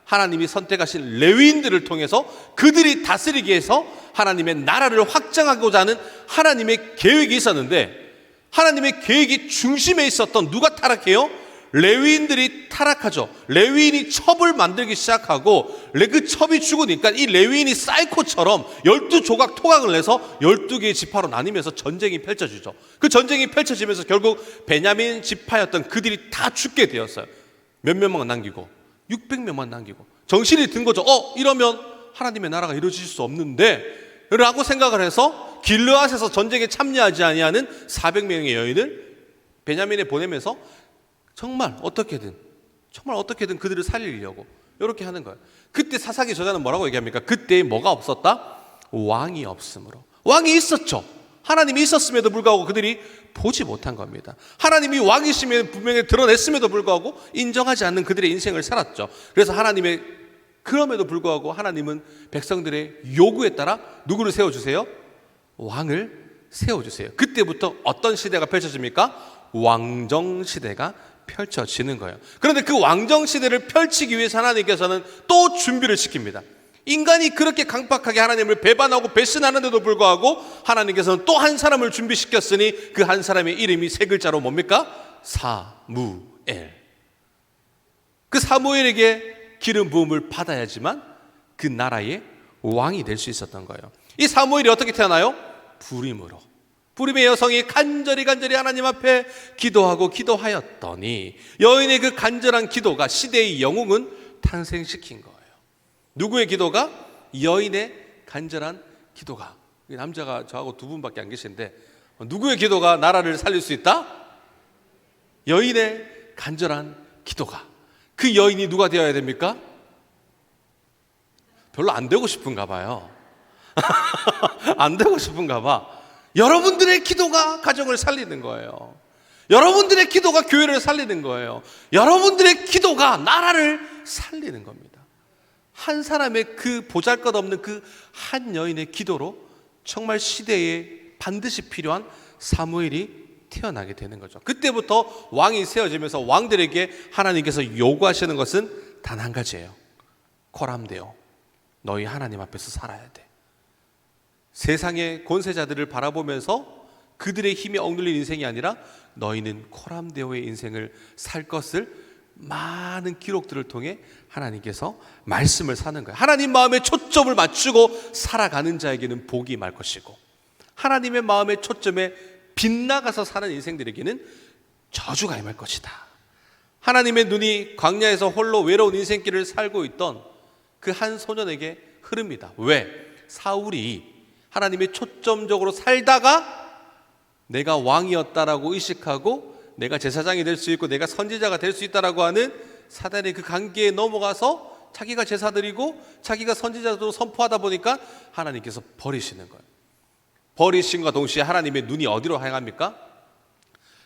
하나님이 선택하신 레위인들을 통해서 그들이 다스리기 위해서 하나님의 나라를 확장하고자 하는 하나님의 계획이 있었는데 하나님의 계획이 중심에 있었던 누가 타락해요? 레위인들이 타락하죠. 레위인이 첩을 만들기 시작하고 그 첩이 죽으니까 이 레위인이 사이코처럼 12조각 토각을 내서 12개의 지파로 나뉘면서 전쟁이 펼쳐지죠. 그 전쟁이 펼쳐지면서 결국 베냐민 지파였던 그들이 다 죽게 되었어요. 몇 명만 남기고 600명만 남기고 정신이 든 거죠. 이러면 하나님의 나라가 이루어질 수 없는데 라고 생각을 해서 길르앗에서 전쟁에 참여하지 아니하는 400명의 여인을 베냐민에 보내면서 정말 어떻게든 그들을 살리려고 이렇게 하는 거예요. 그때 사사기 저자는 뭐라고 얘기합니까? 그때 뭐가 없었다? 왕이 없으므로. 왕이 있었죠. 하나님이 있었음에도 불구하고 그들이 보지 못한 겁니다. 하나님이 왕이심에 분명히 드러냈음에도 불구하고 인정하지 않는 그들의 인생을 살았죠. 그래서 그럼에도 불구하고 하나님은 백성들의 요구에 따라 누구를 세워주세요? 왕을 세워주세요. 그때부터 어떤 시대가 펼쳐집니까? 왕정시대가 펼쳐지는 거예요. 그런데 그 왕정시대를 펼치기 위해서 하나님께서는 또 준비를 시킵니다. 인간이 그렇게 강팍하게 하나님을 배반하고 배신하는데도 불구하고 하나님께서는 또 한 사람을 준비시켰으니 그 한 사람의 이름이 세 글자로 뭡니까? 사무엘. 그 사무엘에게 기름 부음을 받아야지만 그 나라의 왕이 될 수 있었던 거예요. 이 사무엘이 어떻게 태어나요? 불임으로. 불임의 여성이 간절히 하나님 앞에 기도하였더니 여인의 그 간절한 기도가 시대의 영웅은 탄생시킨 거예요. 누구의 기도가? 여인의 간절한 기도가. 남자가 저하고 두 분밖에 안 계신데 누구의 기도가 나라를 살릴 수 있다? 여인의 간절한 기도가. 그 여인이 누가 되어야 됩니까? 별로 안 되고 싶은가 봐요. 안 되고 싶은가 봐. 여러분들의 기도가 가정을 살리는 거예요. 여러분들의 기도가 교회를 살리는 거예요. 여러분들의 기도가 나라를 살리는 겁니다. 한 사람의 그 보잘것없는 그 한 여인의 기도로 정말 시대에 반드시 필요한 사무엘이 태어나게 되는 거죠. 그때부터 왕이 세워지면서 왕들에게 하나님께서 요구하시는 것은 단 한 가지예요. 코람데오, 너희 하나님 앞에서 살아야 돼. 세상의 권세자들을 바라보면서 그들의 힘에 억눌린 인생이 아니라 너희는 코람데오의 인생을 살 것을 많은 기록들을 통해 하나님께서 말씀을 사는 거예요. 하나님 마음에 초점을 맞추고 살아가는 자에게는 복이 임할 것이고 하나님의 마음의 초점에 빗나가서 사는 인생들에게는 저주가 임할 것이다. 하나님의 눈이 광야에서 홀로 외로운 인생길을 살고 있던 그 한 소년에게 흐릅니다. 왜? 사울이 하나님의 초점적으로 살다가 내가 왕이었다라고 의식하고 내가 제사장이 될 수 있고 내가 선지자가 될 수 있다라고 하는 사단의 그 관계에 넘어가서 자기가 제사 드리고 자기가 선지자로 선포하다 보니까 하나님께서 버리시는 거예요. 버리심과 동시에 하나님의 눈이 어디로 향합니까?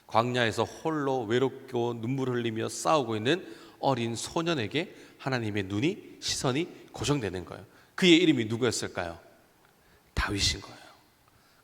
광야에서 홀로 외롭고 눈물 흘리며 싸우고 있는 어린 소년에게 하나님의 눈이 시선이 고정되는 거예요. 그의 이름이 누구였을까요? 다윗인 거예요.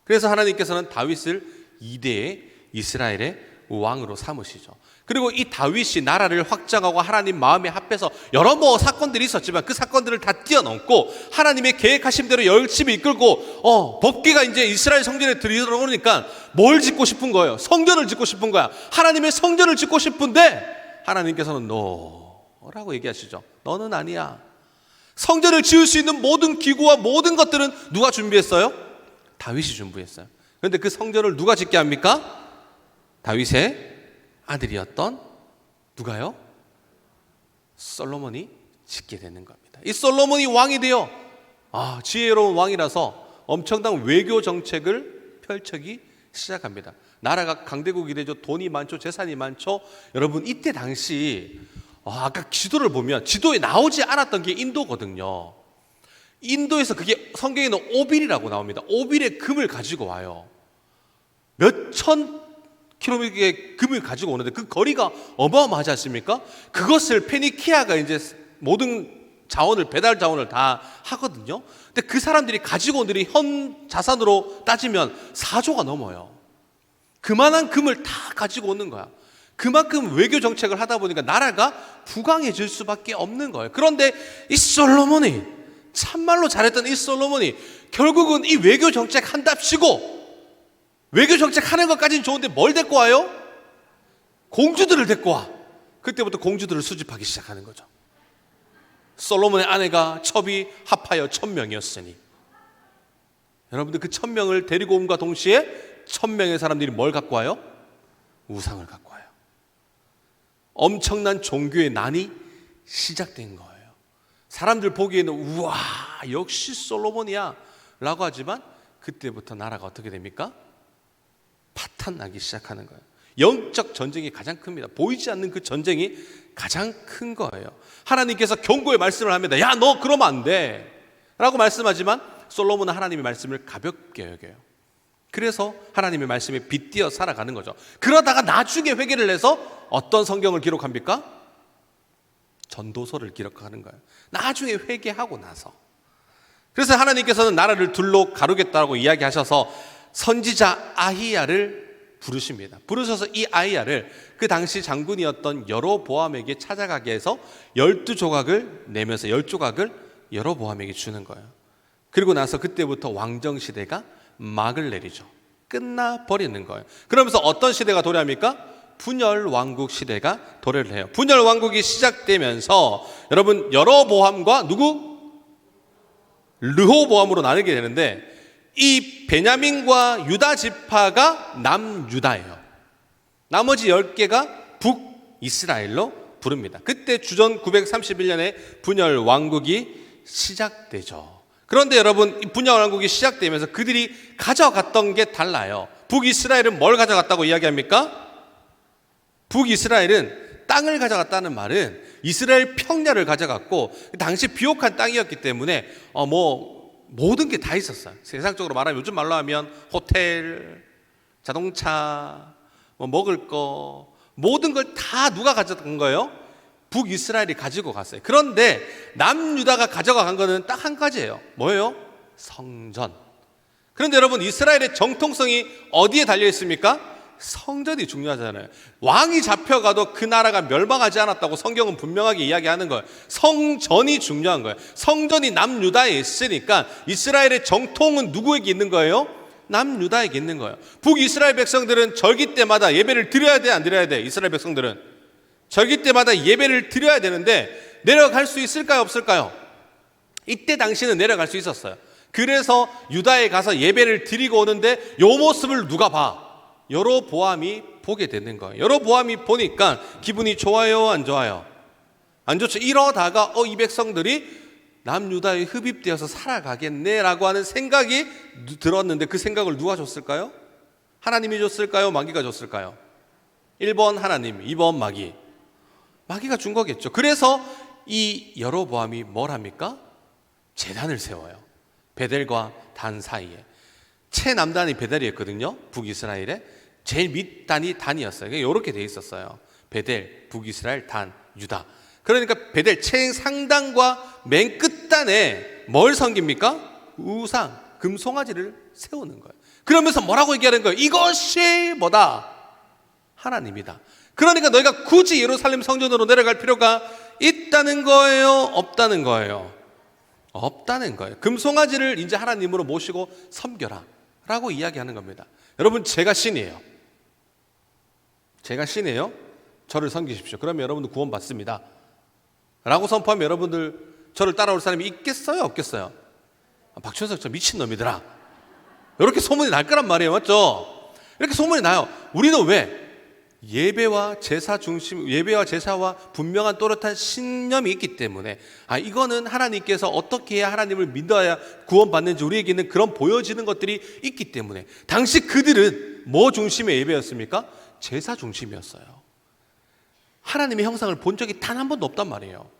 그래서 하나님께서는 다윗을 2대의 이스라엘의 왕으로 삼으시죠. 그리고 이 다윗이 나라를 확장하고 하나님 마음에 합해서 여러 사건들이 있었지만 그 사건들을 다 뛰어넘고 하나님의 계획하신 대로 열심히 이끌고 법궤가 이제 이스라엘 성전에 들어오니까 뭘 짓고 싶은 거예요? 성전을 짓고 싶은 거야. 하나님의 성전을 짓고 싶은데 하나님께서는 너라고 얘기하시죠. 너는 아니야. 성전을 지을 수 있는 모든 기구와 모든 것들은 누가 준비했어요? 다윗이 준비했어요. 그런데 그 성전을 누가 짓게 합니까? 다윗의 아들이었던 누가요? 솔로몬이 짓게 되는 겁니다. 이 솔로몬이 왕이 되어 지혜로운 왕이라서 엄청난 외교 정책을 펼치기 시작합니다. 나라가 강대국이 되죠. 돈이 많죠. 재산이 많죠. 여러분 이때 당시 아까 지도를 보면 지도에 나오지 않았던 게 인도거든요. 인도에서 그게 성경에는 오빌이라고 나옵니다. 오빌의 금을 가지고 와요. 몇천 킬로미터의 금을 가지고 오는데 그 거리가 어마어마하지 않습니까? 그것을 페니키아가 이제 모든 배달 자원을 다 하거든요. 근데 그 사람들이 가지고 온 들이 현 자산으로 따지면 4조가 넘어요. 그만한 금을 다 가지고 오는 거야. 그만큼 외교 정책을 하다 보니까 나라가 부강해질 수밖에 없는 거예요. 그런데 이 솔로몬이 참말로 잘했던 이 솔로몬이 결국은 이 외교 정책 한답시고 외교 정책 하는 것까지는 좋은데 뭘 데리고 와요? 공주들을 데리고 와. 그때부터 공주들을 수집하기 시작하는 거죠. 솔로몬의 아내가 첩이 합하여 1000명이었으니 여러분들 그 1000명을 데리고 온과 동시에 1000명의 사람들이 뭘 갖고 와요? 우상을 갖고 와요. 엄청난 종교의 난이 시작된 거예요. 사람들 보기에는 우와 역시 솔로몬이야 라고 하지만 그때부터 나라가 어떻게 됩니까? 파탄나기 시작하는 거예요. 영적 전쟁이 가장 큽니다. 보이지 않는 그 전쟁이 가장 큰 거예요. 하나님께서 경고의 말씀을 합니다. 야, 너 그러면 안 돼 라고 말씀하지만 솔로몬은 하나님의 말씀을 가볍게 여겨요. 그래서 하나님의 말씀에 빗대어 살아가는 거죠. 그러다가 나중에 회개를 해서 어떤 성경을 기록합니까? 전도서를 기록하는 거예요. 나중에 회개하고 나서. 그래서 하나님께서는 나라를 둘로 가르겠다고 이야기하셔서 선지자 아히야를 부르십니다. 부르셔서 이 아히야를 그 당시 장군이었던 여로보암에게 찾아가게 해서 12조각을 내면서 10조각을 여로보암에게 주는 거예요. 그리고 나서 그때부터 왕정시대가 막을 내리죠. 끝나버리는 거예요. 그러면서 어떤 시대가 도래합니까? 분열왕국 시대가 도래를 해요. 분열왕국이 시작되면서 여러분 여로보암과 누구? 르호보암으로 나누게 되는데 이 베냐민과 유다 지파가 남유다예요. 나머지 10개가 북이스라엘로 부릅니다. 그때 주전 931년에 분열왕국이 시작되죠. 그런데 여러분 이 분열왕국이 시작되면서 그들이 가져갔던 게 달라요. 북이스라엘은 뭘 가져갔다고 이야기합니까? 북이스라엘은 땅을 가져갔다는 말은 이스라엘 평야를 가져갔고 당시 비옥한 땅이었기 때문에 모든 게 다 있었어요. 세상적으로 말하면 요즘 말로 하면 호텔, 자동차, 먹을 거 모든 걸 다 누가 가져간 거예요? 북이스라엘이 가지고 갔어요. 그런데 남유다가 가져간 거는 딱 한 가지예요. 뭐예요? 성전. 그런데 여러분 이스라엘의 정통성이 어디에 달려 있습니까? 성전이 중요하잖아요. 왕이 잡혀가도 그 나라가 멸망하지 않았다고 성경은 분명하게 이야기하는 거예요. 성전이 중요한 거예요. 성전이 남유다에 있으니까 이스라엘의 정통은 누구에게 있는 거예요? 남유다에게 있는 거예요. 북이스라엘 백성들은 절기 때마다 예배를 드려야 돼, 안 드려야 돼? 이스라엘 백성들은 절기 때마다 예배를 드려야 되는데 내려갈 수 있을까요, 없을까요? 이때 당시는 내려갈 수 있었어요. 그래서 유다에 가서 예배를 드리고 오는데 이 모습을 누가 봐? 여로보암이 보게 되는 거예요. 여로보암이 보니까 기분이 좋아요, 안 좋아요? 안 좋죠. 이러다가 이 백성들이 남유다에 흡입되어서 살아가겠네라고 하는 생각이 들었는데 그 생각을 누가 줬을까요? 하나님이 줬을까요? 마귀가 줬을까요? 1번 하나님, 2번 마귀. 마귀가 준 거겠죠. 그래서 이 여로보암이 뭘 합니까? 제단을 세워요. 베델과 단 사이에. 최남단이 베델이었거든요. 북이스라엘에. 제일 밑단이 단이었어요. 이렇게 돼 있었어요. 베델, 북이스라엘, 단, 유다. 그러니까 베델 최상단과 맨 끝단에 뭘 섬깁니까? 우상, 금송아지를 세우는 거예요. 그러면서 뭐라고 얘기하는 거예요? 이것이 뭐다? 하나님이다. 그러니까 너희가 굳이 예루살렘 성전으로 내려갈 필요가 있다는 거예요? 없다는 거예요? 없다는 거예요. 금송아지를 이제 하나님으로 모시고 섬겨라 라고 이야기하는 겁니다. 여러분 제가 신이에요. 제가 신이에요. 저를 섬기십시오. 그러면 여러분들 구원 받습니다 라고 선포하면 여러분들 저를 따라올 사람이 있겠어요, 없겠어요? 박천석 저 미친놈이더라 이렇게 소문이 날 거란 말이에요. 맞죠? 이렇게 소문이 나요. 우리는 왜? 예배와 제사와 분명한 또렷한 신념이 있기 때문에 이거는 하나님께서 어떻게 해야 하나님을 믿어야 구원받는지 우리에게 있는 그런 보여지는 것들이 있기 때문에 당시 그들은 뭐 중심의 예배였습니까? 제사 중심이었어요. 하나님의 형상을 본 적이 단 한 번도 없단 말이에요.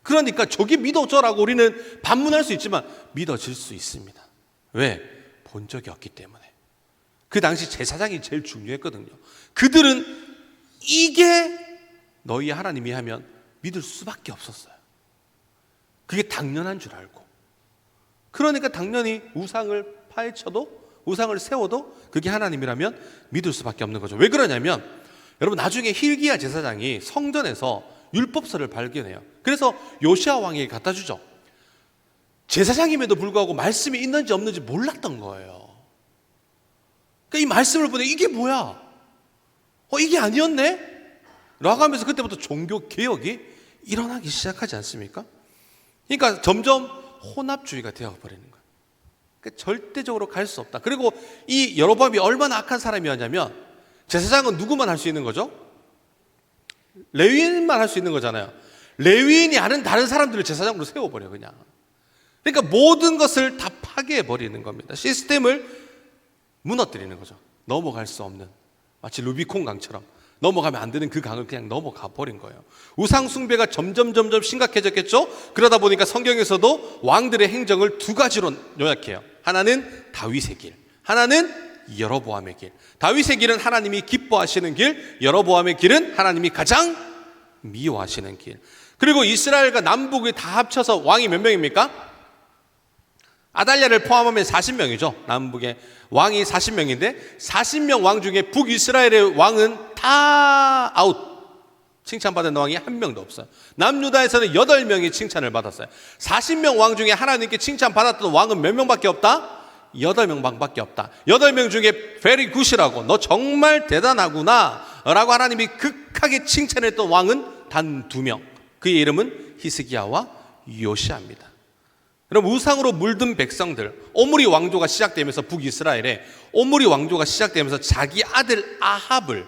그러니까 저기 믿어줘라고 우리는 반문할 수 있지만 믿어질 수 있습니다. 왜? 본 적이 없기 때문에. 그 당시 제사장이 제일 중요했거든요. 그들은 이게 너희 하나님이 하면 믿을 수밖에 없었어요. 그게 당연한 줄 알고. 그러니까 당연히 우상을 파헤쳐도 우상을 세워도 그게 하나님이라면 믿을 수밖에 없는 거죠. 왜 그러냐면 여러분 나중에 hil기야 제사장이 성전에서 율법서를 발견해요. 그래서 요시야 왕에게 갖다 주죠. 제사장임에도 불구하고 말씀이 있는지 없는지 몰랐던 거예요. 그러니까 이 말씀을 보니 이게 뭐야? 이게 아니었네? 라고 하면서 그때부터 종교 개혁이 일어나기 시작하지 않습니까? 그러니까 점점 혼합주의가 되어버리는 거예요. 그러니까 절대적으로 갈 수 없다. 그리고 이 여로보암이 얼마나 악한 사람이었냐면 제사장은 누구만 할 수 있는 거죠? 레위인만 할 수 있는 거잖아요. 레위인이 아는 다른 사람들을 제사장으로 세워버려 그냥. 그러니까 모든 것을 다 파괴해버리는 겁니다. 시스템을 무너뜨리는 거죠. 넘어갈 수 없는, 마치 루비콘 강처럼 넘어가면 안 되는 그 강을 그냥 넘어가 버린 거예요. 우상 숭배가 점점 심각해졌겠죠. 그러다 보니까 성경에서도 왕들의 행적을 두 가지로 요약해요. 하나는 다윗의 길, 하나는 여로보암의 길. 다윗의 길은 하나님이 기뻐하시는 길, 여로보암의 길은 하나님이 가장 미워하시는 길. 그리고 이스라엘과 남북이 다 합쳐서 왕이 몇 명입니까? 아달랴를 포함하면 40명이죠. 남북의 왕이 40명인데 40명 왕 중에 북이스라엘의 왕은 다 아웃. 칭찬받은 왕이 한 명도 없어요. 남유다에서는 8명이 칭찬을 받았어요. 40명 왕 중에 하나님께 칭찬받았던 왕은 몇 명밖에 없다? 8명밖에 없다. 8명 중에 very good이라고, 너 정말 대단하구나 라고 하나님이 극하게 칭찬했던 왕은 단 2명. 그의 이름은 히스기야와 요시아입니다. 그럼 우상으로 물든 백성들, 오므리 왕조가 시작되면서 북이스라엘에 오므리 왕조가 시작되면서 자기 아들 아합을,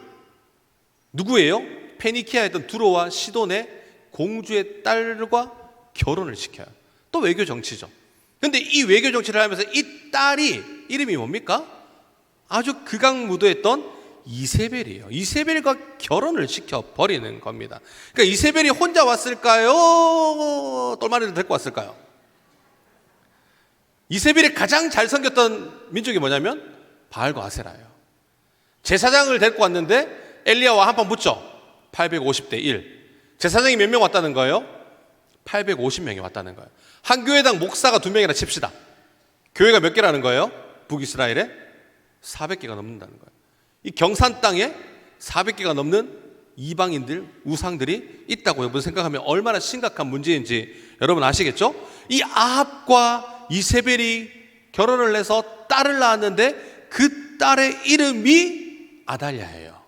누구예요? 페니키아였던 두로와 시돈의 공주의 딸과 결혼을 시켜요. 또 외교 정치죠. 근데 이 외교 정치를 하면서 이 딸이 이름이 뭡니까? 아주 극악무도했던 이세벨이에요. 이세벨과 결혼을 시켜버리는 겁니다. 그러니까 이세벨이 혼자 왔을까요? 똘마니를 데리고 왔을까요? 이세벨이 가장 잘 섬겼던 민족이 뭐냐면 바알과 아세라예요. 제사장을 데리고 왔는데 엘리야와 한판 붙죠. 850대 1. 제사장이 몇 명 왔다는 거예요? 850명이 왔다는 거예요. 한 교회당 목사가 2명이라 칩시다. 교회가 몇 개라는 거예요? 북이스라엘에 400개가 넘는다는 거예요. 이 경산 땅에 400개가 넘는 이방인들, 우상들이 있다고 여러분 생각하면 얼마나 심각한 문제인지 여러분 아시겠죠? 이 아합과 이세벨이 결혼을 해서 딸을 낳았는데 그 딸의 이름이 아달랴예요.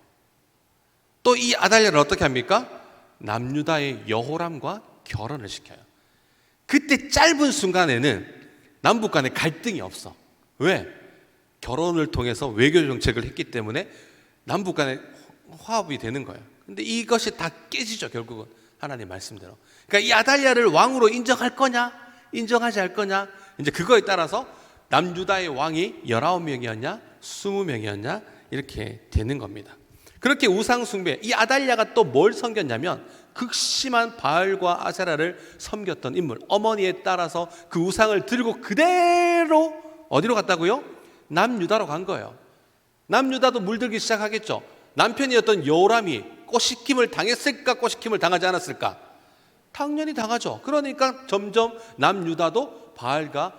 또 이 아달랴를 어떻게 합니까? 남유다의 여호람과 결혼을 시켜요. 그때 짧은 순간에는 남북 간에 갈등이 없어. 왜? 결혼을 통해서 외교 정책을 했기 때문에 남북 간에 화합이 되는 거예요. 근데 이것이 다 깨지죠, 결국은. 하나님 말씀대로. 그러니까 이 아달랴를 왕으로 인정할 거냐, 인정하지 않을 거냐, 이제 그거에 따라서 남유다의 왕이 19명이었냐, 20명이었냐, 이렇게 되는 겁니다. 그렇게 우상 숭배, 이 아달랴가 또 뭘 섬겼냐면 극심한 바알과 아세라를 섬겼던 인물. 어머니에 따라서 그 우상을 들고 그대로 어디로 갔다고요? 남유다로 간 거예요. 남유다도 물들기 시작하겠죠. 남편이었던 요람이 꼬시킴을 당했을까, 꼬시킴을 당하지 않았을까? 당연히 당하죠. 그러니까 점점 남유다도 바알과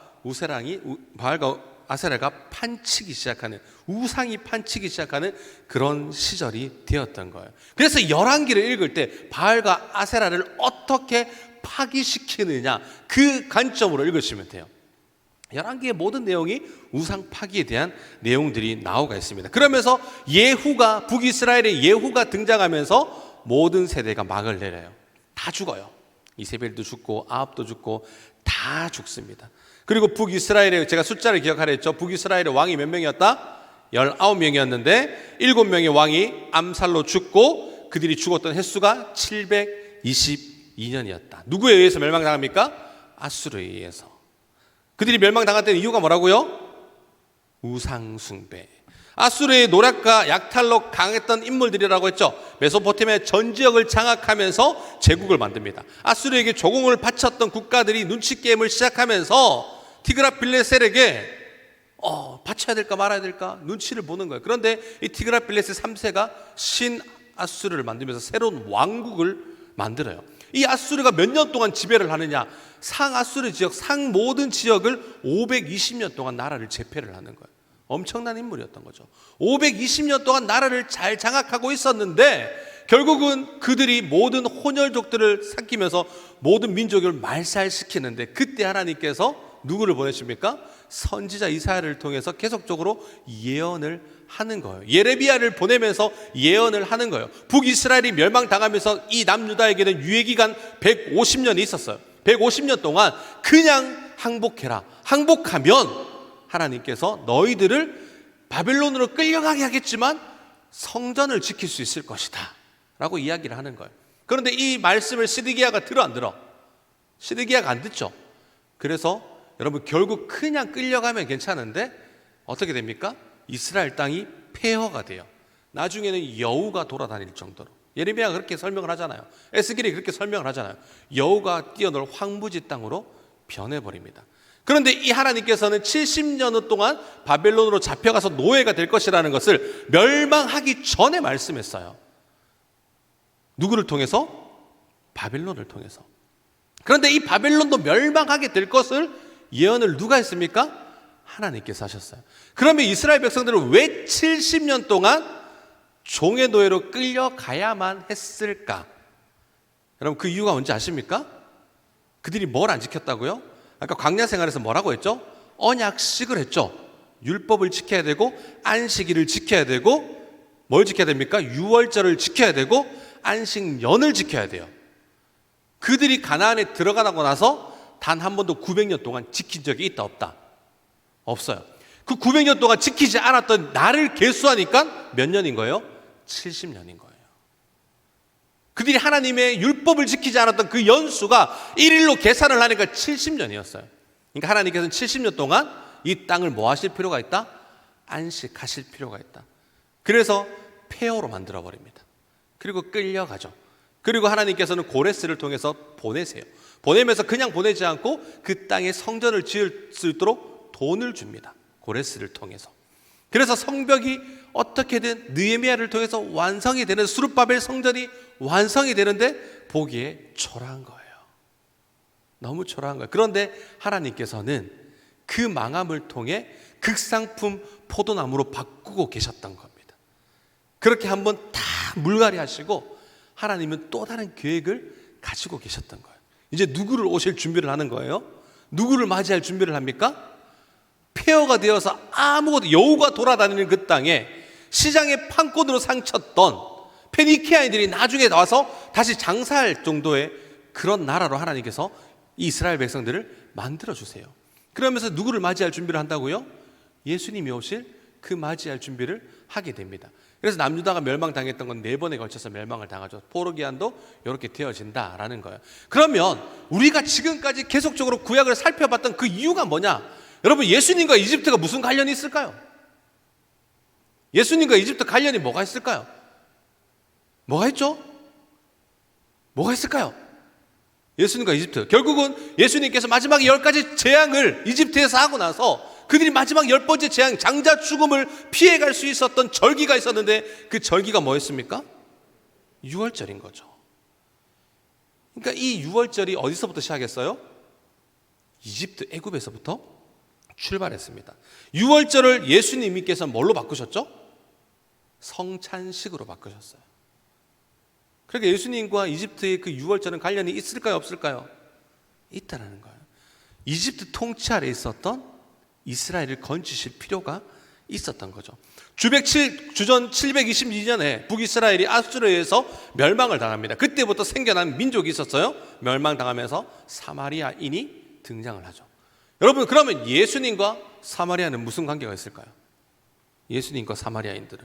아세라가 판치기 시작하는, 우상이 판치기 시작하는 그런 시절이 되었던 거예요. 그래서 열왕기를 읽을 때 바알과 아세라를 어떻게 파기시키느냐, 그 관점으로 읽으시면 돼요. 열왕기의 모든 내용이 우상 파기에 대한 내용들이 나오고 있습니다. 그러면서 예후가, 북이스라엘의 예후가 등장하면서 모든 세대가 막을 내려요. 다 죽어요. 이세벨도 죽고 아합도 죽고 다 죽습니다. 그리고 북이스라엘의, 제가 숫자를 기억하려 했죠. 북이스라엘의 왕이 몇 명이었다? 19명이었는데 7명의 왕이 암살로 죽고 그들이 죽었던 횟수가 722년이었다. 누구에 의해서 멸망당합니까? 아수르에 의해서. 그들이 멸망당했던 이유가 뭐라고요? 우상숭배. 아수르의 노략과 약탈로 강했던 인물들이라고 했죠. 메소포타미아 전 지역을 장악하면서 제국을 만듭니다. 아수르에게 조공을 바쳤던 국가들이 눈치 게임을 시작하면서 티그라필레셀에게 바쳐야 될까 말아야 될까 눈치를 보는 거예요. 그런데 이 티그라필레셀 3세가 신아수르를 만들면서 새로운 왕국을 만들어요. 이 아수르가 몇 년 동안 지배를 하느냐? 상아수르 지역, 상 모든 지역을 520년 동안 나라를 제패를 하는 거예요. 엄청난 인물이었던 거죠. 520년 동안 나라를 잘 장악하고 있었는데 결국은 그들이 모든 혼혈족들을 삭히면서 모든 민족을 말살시키는데 그때 하나님께서 누구를 보내십니까? 선지자 이사야를 통해서 계속적으로 예언을 하는 거예요. 예레미야를 보내면서 예언을 하는 거예요. 북이스라엘이 멸망당하면서 이 남유다에게는 유예기간 150년이 있었어요. 150년 동안 그냥 항복해라. 항복하면 하나님께서 너희들을 바벨론으로 끌려가게 하겠지만 성전을 지킬 수 있을 것이다 라고 이야기를 하는 거예요. 그런데 이 말씀을 시드기야가 들어 안 들어? 시드기야가 안 듣죠. 그래서 여러분 결국 그냥 끌려가면 괜찮은데 어떻게 됩니까? 이스라엘 땅이 폐허가 돼요. 나중에는 여우가 돌아다닐 정도로. 예레미야가 그렇게 설명을 하잖아요. 에스겔이 그렇게 설명을 하잖아요. 여우가 뛰어놀 황무지 땅으로 변해버립니다. 그런데 이 하나님께서는 70년 동안 바벨론으로 잡혀가서 노예가 될 것이라는 것을 멸망하기 전에 말씀했어요. 누구를 통해서? 바벨론을 통해서. 그런데 이 바벨론도 멸망하게 될 것을 예언을 누가 했습니까? 하나님께서 하셨어요. 그러면 이스라엘 백성들은 왜 70년 동안 종의 노예로 끌려가야만 했을까? 여러분 그 이유가 뭔지 아십니까? 그들이 뭘 안 지켰다고요? 아까 광야 생활에서 뭐라고 했죠? 언약식을 했죠. 율법을 지켜야 되고 안식일을 지켜야 되고 뭘 지켜야 됩니까? 유월절을 지켜야 되고 안식년을 지켜야 돼요. 그들이 가나안에 들어가고 나서 단 한 번도 900년 동안 지킨 적이 있다 없다? 없어요. 그 900년 동안 지키지 않았던 날을 계수하니까 몇 년인 거예요? 70년인 거예요. 그들이 하나님의 율법을 지키지 않았던 그 연수가 1일로 계산을 하니까 70년이었어요. 그러니까 하나님께서는 70년 동안 이 땅을 뭐 하실 필요가 있다? 안식하실 필요가 있다. 그래서 폐허로 만들어버립니다. 그리고 끌려가죠. 그리고 하나님께서는 고레스를 통해서 보내세요. 보내면서 그냥 보내지 않고 그 땅에 성전을 지을 수 있도록 돈을 줍니다. 고레스를 통해서. 그래서 성벽이 어떻게든 느헤미야를 통해서 완성이 되는, 스룹바벨 성전이 완성이 되는데 보기에 초라한 거예요. 너무 초라한 거예요. 그런데 하나님께서는 그 망함을 통해 극상품 포도나무로 바꾸고 계셨던 겁니다. 그렇게 한번 다 물갈이 하시고 하나님은 또 다른 계획을 가지고 계셨던 거예요. 이제 누구를 오실 준비를 하는 거예요? 누구를 맞이할 준비를 합니까? 폐허가 되어서 아무것도, 여우가 돌아다니는 그 땅에 시장의 판권으로 상쳤던 페니키아인들이 나중에 나와서 다시 장사할 정도의 그런 나라로 하나님께서 이스라엘 백성들을 만들어주세요. 그러면서 누구를 맞이할 준비를 한다고요? 예수님이 오실 그 맞이할 준비를 하게 됩니다. 그래서 남유다가 멸망당했던 건 4번에 걸쳐서 멸망을 당하죠. 포로기한도 이렇게 되어진다라는 거예요. 그러면 우리가 지금까지 계속적으로 구약을 살펴봤던 그 이유가 뭐냐? 여러분, 예수님과 이집트가 무슨 관련이 있을까요? 예수님과 이집트 관련이 뭐가 있을까요? 뭐가 있죠? 뭐가 있을까요? 예수님과 이집트. 결국은 예수님께서 마지막 10가지 재앙을 이집트에서 하고 나서 그들이 마지막 10번째 재앙, 장자 죽음을 피해갈 수 있었던 절기가 있었는데 그 절기가 뭐였습니까? 유월절인 거죠. 그러니까 이 유월절이 어디서부터 시작했어요? 이집트, 애굽에서부터 출발했습니다. 유월절을 예수님께서 뭘로 바꾸셨죠? 성찬식으로 바꾸셨어요. 그러니까 예수님과 이집트의 그 유월절은 관련이 있을까요, 없을까요? 있다라는 거예요. 이집트 통치 아래 있었던 이스라엘을 건지실 필요가 있었던 거죠. 주전 722년에 북이스라엘이 아수르에 의해서 멸망을 당합니다. 그때부터 생겨난 민족이 있었어요. 멸망당하면서 사마리아인이 등장을 하죠. 여러분, 그러면 예수님과 사마리아는 무슨 관계가 있을까요? 예수님과 사마리아인들은,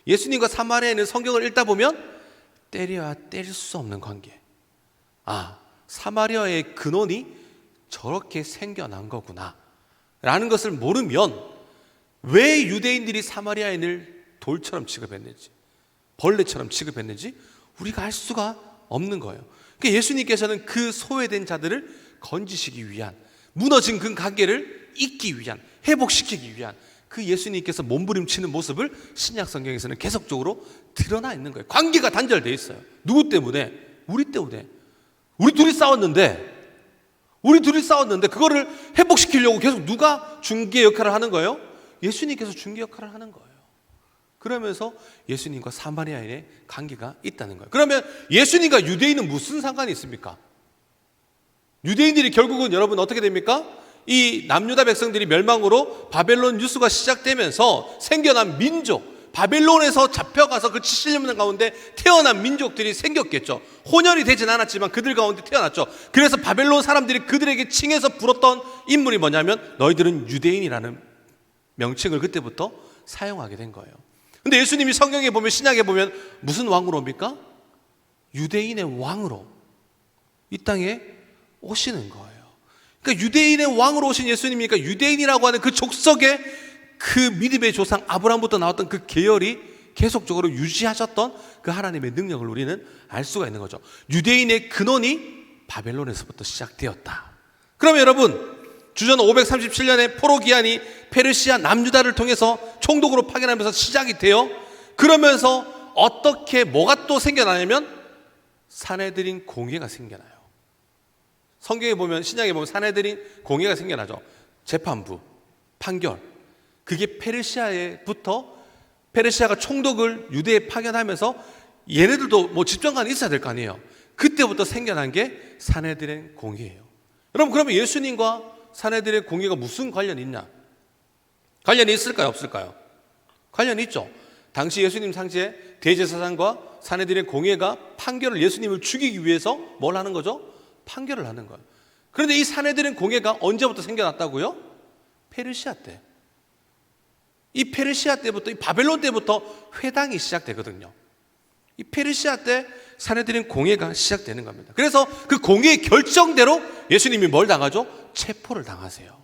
예수님과 사마리아인은 성경을 읽다 보면 때려야 때릴 수 없는 관계. 아, 사마리아의 근원이 저렇게 생겨난 거구나 라는 것을 모르면 왜 유대인들이 사마리아인을 돌처럼 취급했는지, 벌레처럼 취급했는지 우리가 알 수가 없는 거예요. 그러니까 예수님께서는 그 소외된 자들을 건지시기 위한, 무너진 그 관계를 잇기 위한, 회복시키기 위한 그 예수님께서 몸부림치는 모습을 신약 성경에서는 계속적으로 드러나 있는 거예요. 관계가 단절되어 있어요. 누구 때문에? 우리 때문에. 우리 둘이 싸웠는데 그거를 회복시키려고 계속 누가 중개 역할을 하는 거예요? 예수님께서 중개 역할을 하는 거예요. 그러면서 예수님과 사마리아인의 관계가 있다는 거예요. 그러면 예수님과 유대인은 무슨 상관이 있습니까? 유대인들이 결국은 여러분 어떻게 됩니까? 이 남유다 백성들이 멸망으로 바벨론 뉴스가 시작되면서 생겨난 민족, 바벨론에서 잡혀가서 그 70년 가운데 태어난 민족들이 생겼겠죠. 혼혈이 되진 않았지만 그들 가운데 태어났죠. 그래서 바벨론 사람들이 그들에게 칭해서 불었던 인물이 뭐냐면 너희들은 유대인이라는 명칭을 그때부터 사용하게 된 거예요. 근데 예수님이 성경에 보면, 신약에 보면 무슨 왕으로 옵니까? 유대인의 왕으로 이 땅에 오시는 거예요. 그러니까 유대인의 왕으로 오신 예수님이니까 유대인이라고 하는 그 족속의 그 믿음의 조상 아브라함부터 나왔던 그 계열이 계속적으로 유지하셨던 그 하나님의 능력을 우리는 알 수가 있는 거죠. 유대인의 근원이 바벨론에서부터 시작되었다. 그러면 여러분, 주전 537년에 포로기한이 페르시아 남유다를 통해서 총독으로 파견하면서 시작이 돼요. 그러면서 어떻게 뭐가 또 생겨나냐면 산헤드린 공회가 생겨나요. 성경에 보면, 신약에 보면 산헤드린 공회가 생겨나죠. 재판부, 판결. 그게 페르시아가 총독을 유대에 파견하면서 얘네들도 뭐 집정관이 있어야 될 거 아니에요. 그때부터 생겨난 게 산헤드린 공회예요. 여러분, 그러면 예수님과 산헤드린 공회가 무슨 관련이 있냐? 관련이 있을까요, 없을까요? 관련이 있죠. 당시 예수님 당시에 대제사장과 산헤드린 공회가 판결을, 예수님을 죽이기 위해서 뭘 하는 거죠? 판결을 하는 거예요. 그런데 이 산헤드린 공회가 언제부터 생겨났다고요? 페르시아 때. 이 페르시아 때부터, 이 바벨론 때부터 회당이 시작되거든요. 이 페르시아 때 산헤드린 공회가 시작되는 겁니다. 그래서 그 공회의 결정대로 예수님이 뭘 당하죠? 체포를 당하세요.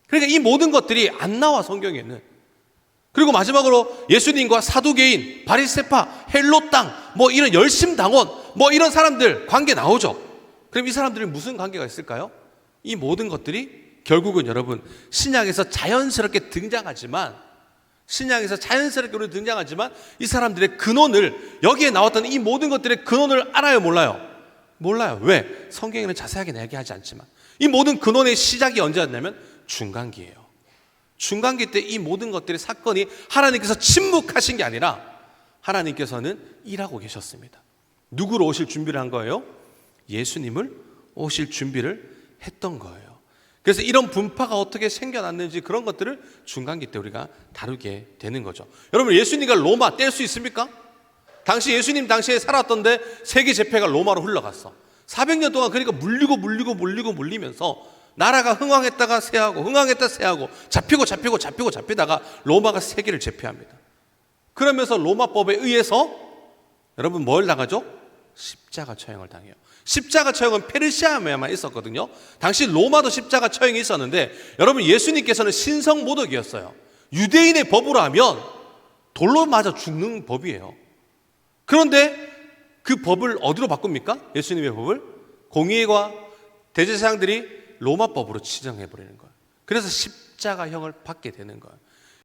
그러니까 이 모든 것들이 안 나와, 성경에는. 그리고 마지막으로 예수님과 사두개인, 바리새파, 헬롯 땅, 뭐 이런 열심당원, 뭐 이런 사람들 관계 나오죠. 그럼 이 사람들이 무슨 관계가 있을까요? 이 모든 것들이 결국은 여러분, 신약에서 자연스럽게 등장하지만 우리 등장하지만 이 사람들의 근원을, 여기에 나왔던 이 모든 것들의 근원을 알아요, 몰라요? 몰라요. 왜? 성경에는 자세하게 이야기하지 않지만 이 모든 근원의 시작이 언제였냐면 중간기예요. 중간기 때 이 모든 것들의 사건이 하나님께서 침묵하신 게 아니라 하나님께서는 일하고 계셨습니다. 누구로 오실 준비를 한 거예요? 예수님을 오실 준비를 했던 거예요. 그래서 이런 분파가 어떻게 생겨났는지 그런 것들을 중간기 때 우리가 다루게 되는 거죠. 여러분, 예수님과 로마 뗄 수 있습니까? 당시 예수님 당시에 살았던데 세계 제패가 로마로 흘러갔어. 400년 동안 그러니까 물리면서 나라가 흥왕했다가 쇠하고 잡히다가 로마가 세계를 제패합니다. 그러면서 로마법에 의해서 여러분 뭘 당하죠? 십자가 처형을 당해요. 십자가 처형은 페르시아에만 있었거든요. 당시 로마도 십자가 처형이 있었는데 여러분, 예수님께서는 신성모독이었어요. 유대인의 법으로 하면 돌로 맞아 죽는 법이에요. 그런데 그 법을 어디로 바꿉니까? 예수님의 법을 공의회와 대제사장들이 로마법으로 지정해버리는 거예요. 그래서 십자가형을 받게 되는 거예요.